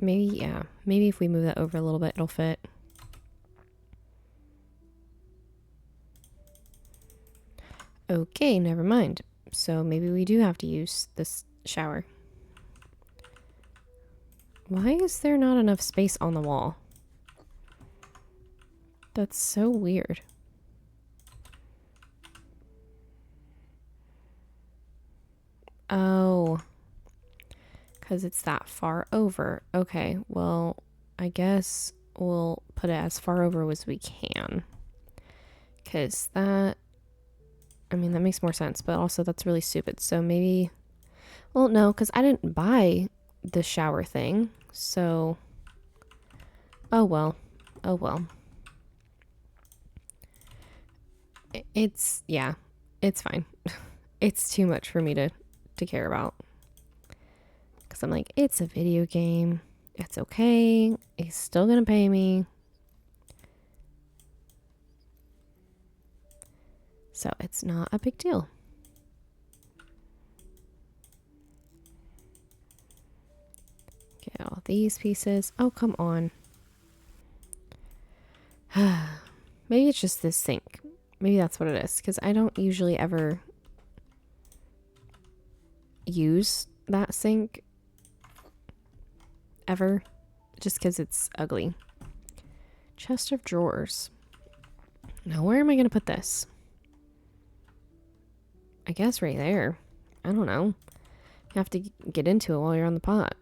Maybe, yeah. Maybe if we move that over a little bit, it'll fit. Okay, never mind. So maybe we do have to use this shower. Why is there not enough space on the wall? That's so weird. Oh. Because it's that far over. Okay, well, I guess we'll put it as far over as we can. Because that... I mean, that makes more sense, but also that's really stupid. So maybe... Well, no, because I didn't buy the shower thing. So... Oh, well. Oh, well. It's... Yeah. It's fine. It's too much for me to care about. Because I'm like, it's a video game. It's okay. He's still gonna pay me. So it's not a big deal. Get all these pieces. Oh, come on. Maybe it's just this sink. Maybe that's what it is. Because I don't usually ever use that sink. Ever. Just because it's ugly. Chest of drawers. Now where am I going to put this? I guess right there. I don't know. You have to get into it while you're on the pot.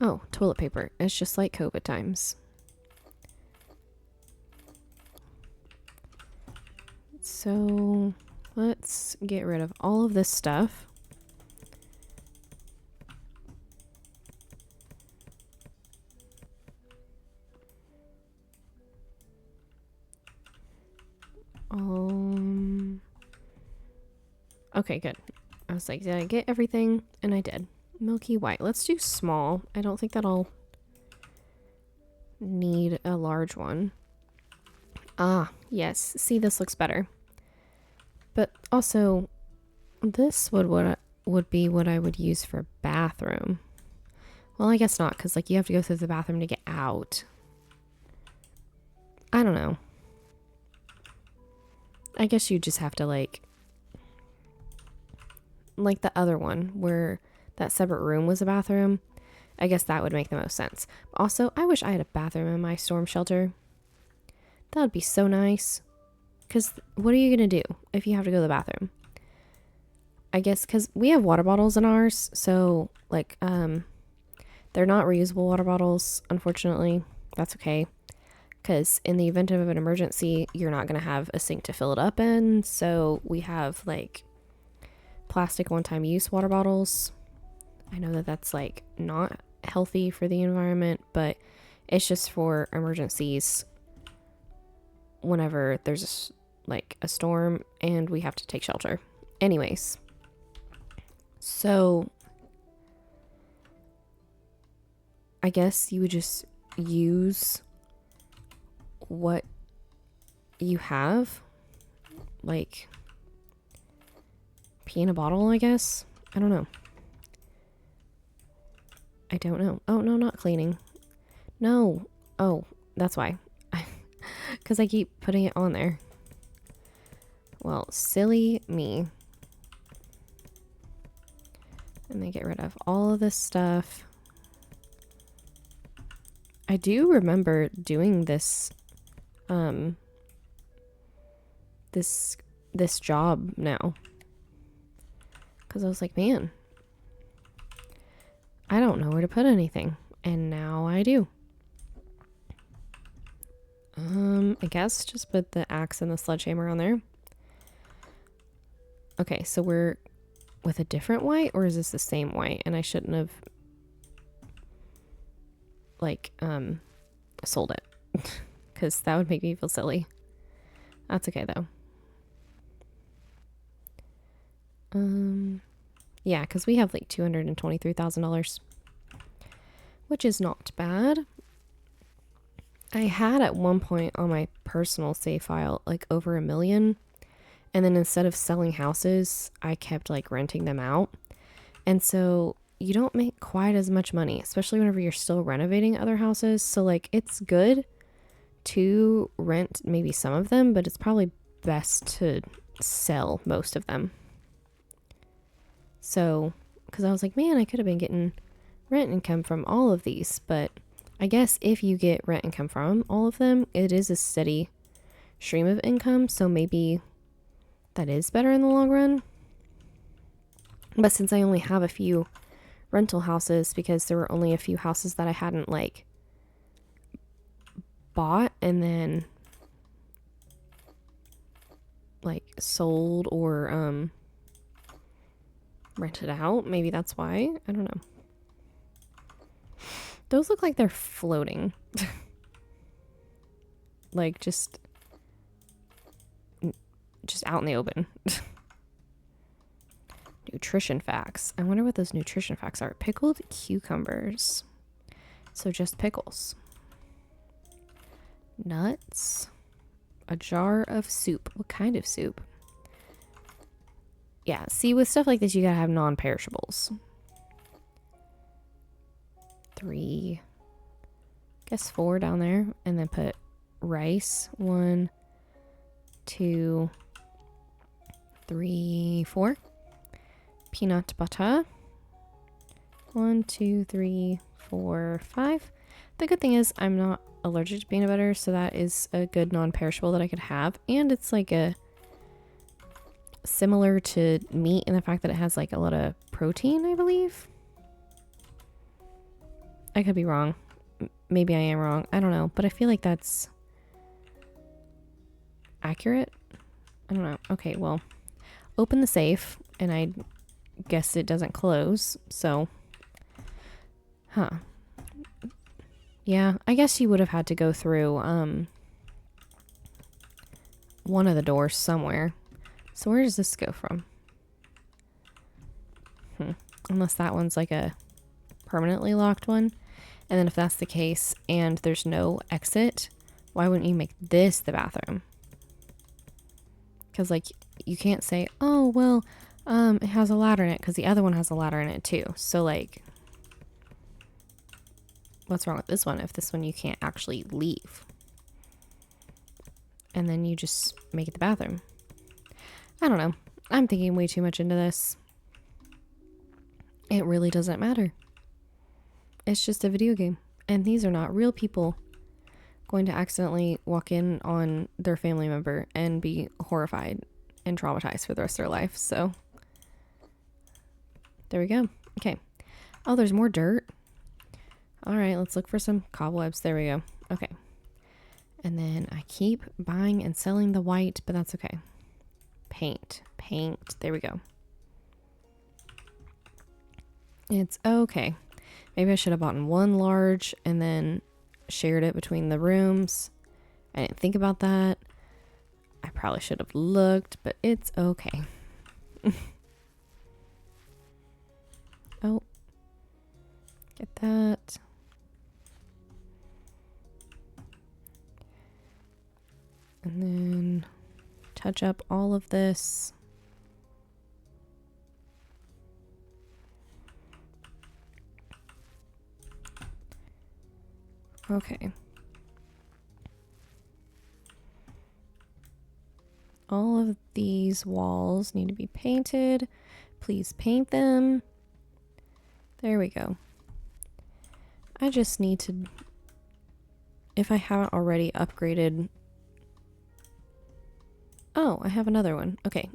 Oh, toilet paper. It's just like COVID times. So let's get rid of all of this stuff. Okay, good. I was like, did I get everything? And I did. Milky white. Let's do small. I don't think that I'll need a large one. Ah, yes. See, this looks better. But also, this would be what I would use for a bathroom. Well, I guess not, because like you have to go through the bathroom to get out. I don't know. I guess you just have to like the other one where that separate room was a bathroom. I guess that would make the most sense. Also, I wish I had a bathroom in my storm shelter. That would be so nice. Because what are you going to do if you have to go to the bathroom? I guess because we have water bottles in ours. So, like, they're not reusable water bottles, unfortunately. That's okay. Because in the event of an emergency, you're not going to have a sink to fill it up in. So we have, like, plastic one-time use water bottles. I know that that's, like, not healthy for the environment, but it's just for emergencies whenever there's, like, a storm and we have to take shelter. Anyways. So I guess you would just use what you have, like pee in a bottle, I guess. I don't know. I don't know. Oh, no, not cleaning. No. Oh, that's why. Because I keep putting it on there. Well, silly me. And then get rid of all of this stuff. I do remember doing this this job now, because I was like, man, I don't know where to put anything, and now I do. I guess just put the axe and the sledgehammer on there. Okay, so we're with a different white, or is this the same white? And I shouldn't have like sold it because that would make me feel silly. That's okay though. Yeah, because we have like $223,000, which is not bad. I had at one point on my personal save file like over $1 million, and then instead of selling houses, I kept like renting them out, and so you don't make quite as much money, especially whenever you're still renovating other houses. So like it's good to rent maybe some of them, but it's probably best to sell most of them. So, because I was like, man, I could have been getting rent income from all of these, but I guess if you get rent income from all of them, it is a steady stream of income, so maybe that is better in the long run. But since I only have a few rental houses, because there were only a few houses that I hadn't like bought and then like sold or rented out, maybe that's why. I don't know. Those look like they're floating. Like just out in the open. Nutrition facts. I wonder what those nutrition facts are. Pickled cucumbers. So just pickles. Nuts. A jar of soup. What kind of soup? Yeah, see, with stuff like this, you gotta have non-perishables. 3. Guess 4 down there. And then put rice. 1, 2, 3, 4. Peanut butter. 1, 2, 3, 4, 5. The good thing is I'm not allergic to peanut butter, so that is a good non-perishable that I could have. And it's like a similar to meat in the fact that it has like a lot of protein, I believe. I could be wrong. Maybe I am wrong. I don't know. But I feel like that's accurate. I don't know. Okay, well, open the safe, and I guess it doesn't close. So, huh. Yeah, I guess you would have had to go through one of the doors somewhere. So where does this go from? Unless that one's like a permanently locked one. And then if that's the case and there's no exit, why wouldn't you make this the bathroom? Because like you can't say, oh, well, it has a ladder in it because the other one has a ladder in it too. So like, what's wrong with this one if this one you can't actually leave? And then you just make it the bathroom. I don't know. I'm thinking way too much into this. It really doesn't matter. It's just a video game. And these are not real people going to accidentally walk in on their family member and be horrified and traumatized for the rest of their life. So there we go. Okay. Oh, there's more dirt. All right, let's look for some cobwebs. There we go. Okay. And then I keep buying and selling the white, but that's okay. Paint. There we go. It's okay. Maybe I should have bought one large and then shared it between the rooms. I didn't think about that. I probably should have looked, but it's okay. Oh. Get that. And then touch up all of this. Okay. All of these walls need to be painted. Please paint them. There we go. I just need to, if I haven't already upgraded. Oh, I have another one. Okay.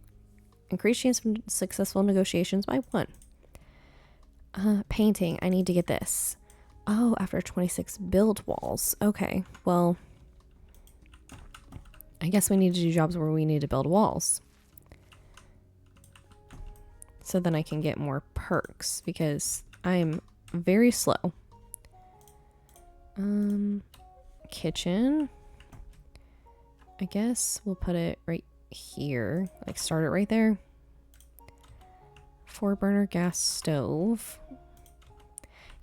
Increase chance of successful negotiations by 1. Painting. I need to get this. Oh, after 26 build walls. Okay, well, I guess we need to do jobs where we need to build walls. So then I can get more perks because I'm very slow. Kitchen. I guess we'll put it right here. Like start it right there. 4-burner gas stove.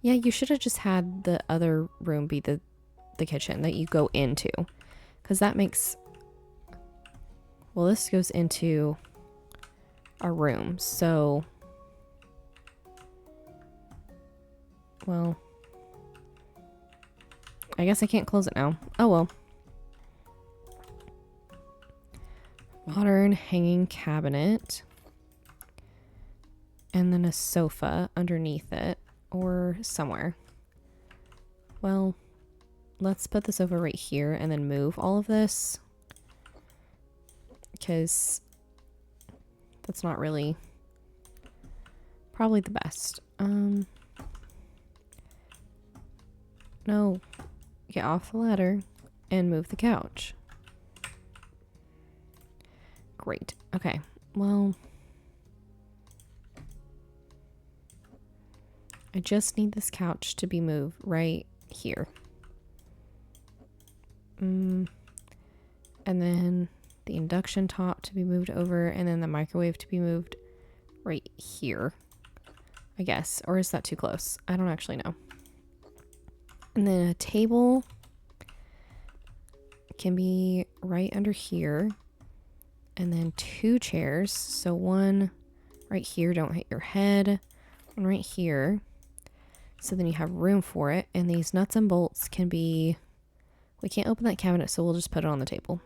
Yeah, you should have just had the other room be the kitchen that you go into. Because that makes... Well, this goes into our room, so... Well... I guess I can't close it now. Oh well. Modern hanging cabinet. And then a sofa underneath it. Or somewhere. Well, let's put this over right here and then move all of this. Because that's not really probably the best. No. Get off the ladder and move the couch. Great. Okay. Well, I just need this couch to be moved right here. And then the induction top to be moved over, and then the microwave to be moved right here, I guess. Or is that too close? I don't actually know. And then a table can be right under here. And then 2 chairs. So one right here, don't hit your head. One right here. So then you have room for it. And these nuts and bolts can be... We can't open that cabinet, so we'll just put it on the table.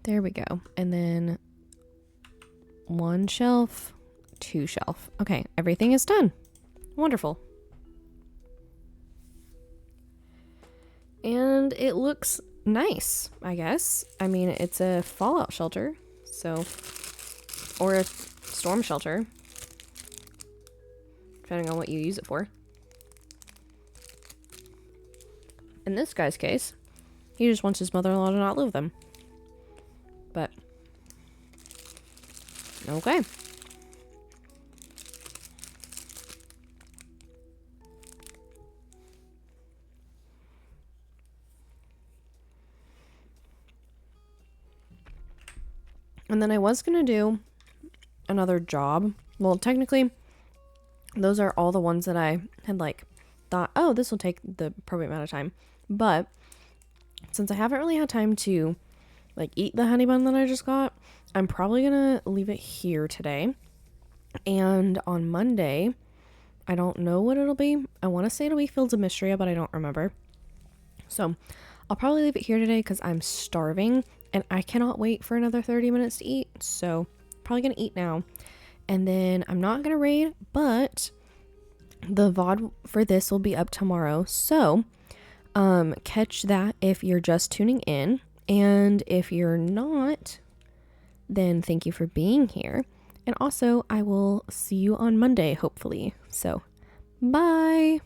There we go. And then 1 shelf, 2 shelf. Okay, everything is done. Wonderful. And it looks nice, I guess. I mean, it's a fallout shelter, so, or a storm shelter, depending on what you use it for. In this guy's case, he just wants his mother-in-law to not live with him. But, okay. And then I was gonna do another job. Well, technically, those are all the ones that I had like thought, oh, this will take the appropriate amount of time. But since I haven't really had time to like eat the honey bun that I just got, I'm probably gonna leave it here today. And on Monday, I don't know what it'll be. I want to say it'll be Fields of Mystria, but I don't remember. So I'll probably leave it here today because I'm starving and I cannot wait for another 30 minutes to eat. So probably gonna eat now. And then I'm not gonna raid, but the VOD for this will be up tomorrow. So catch that if you're just tuning in. And if you're not, then thank you for being here. And also, I will see you on Monday, hopefully. So, bye!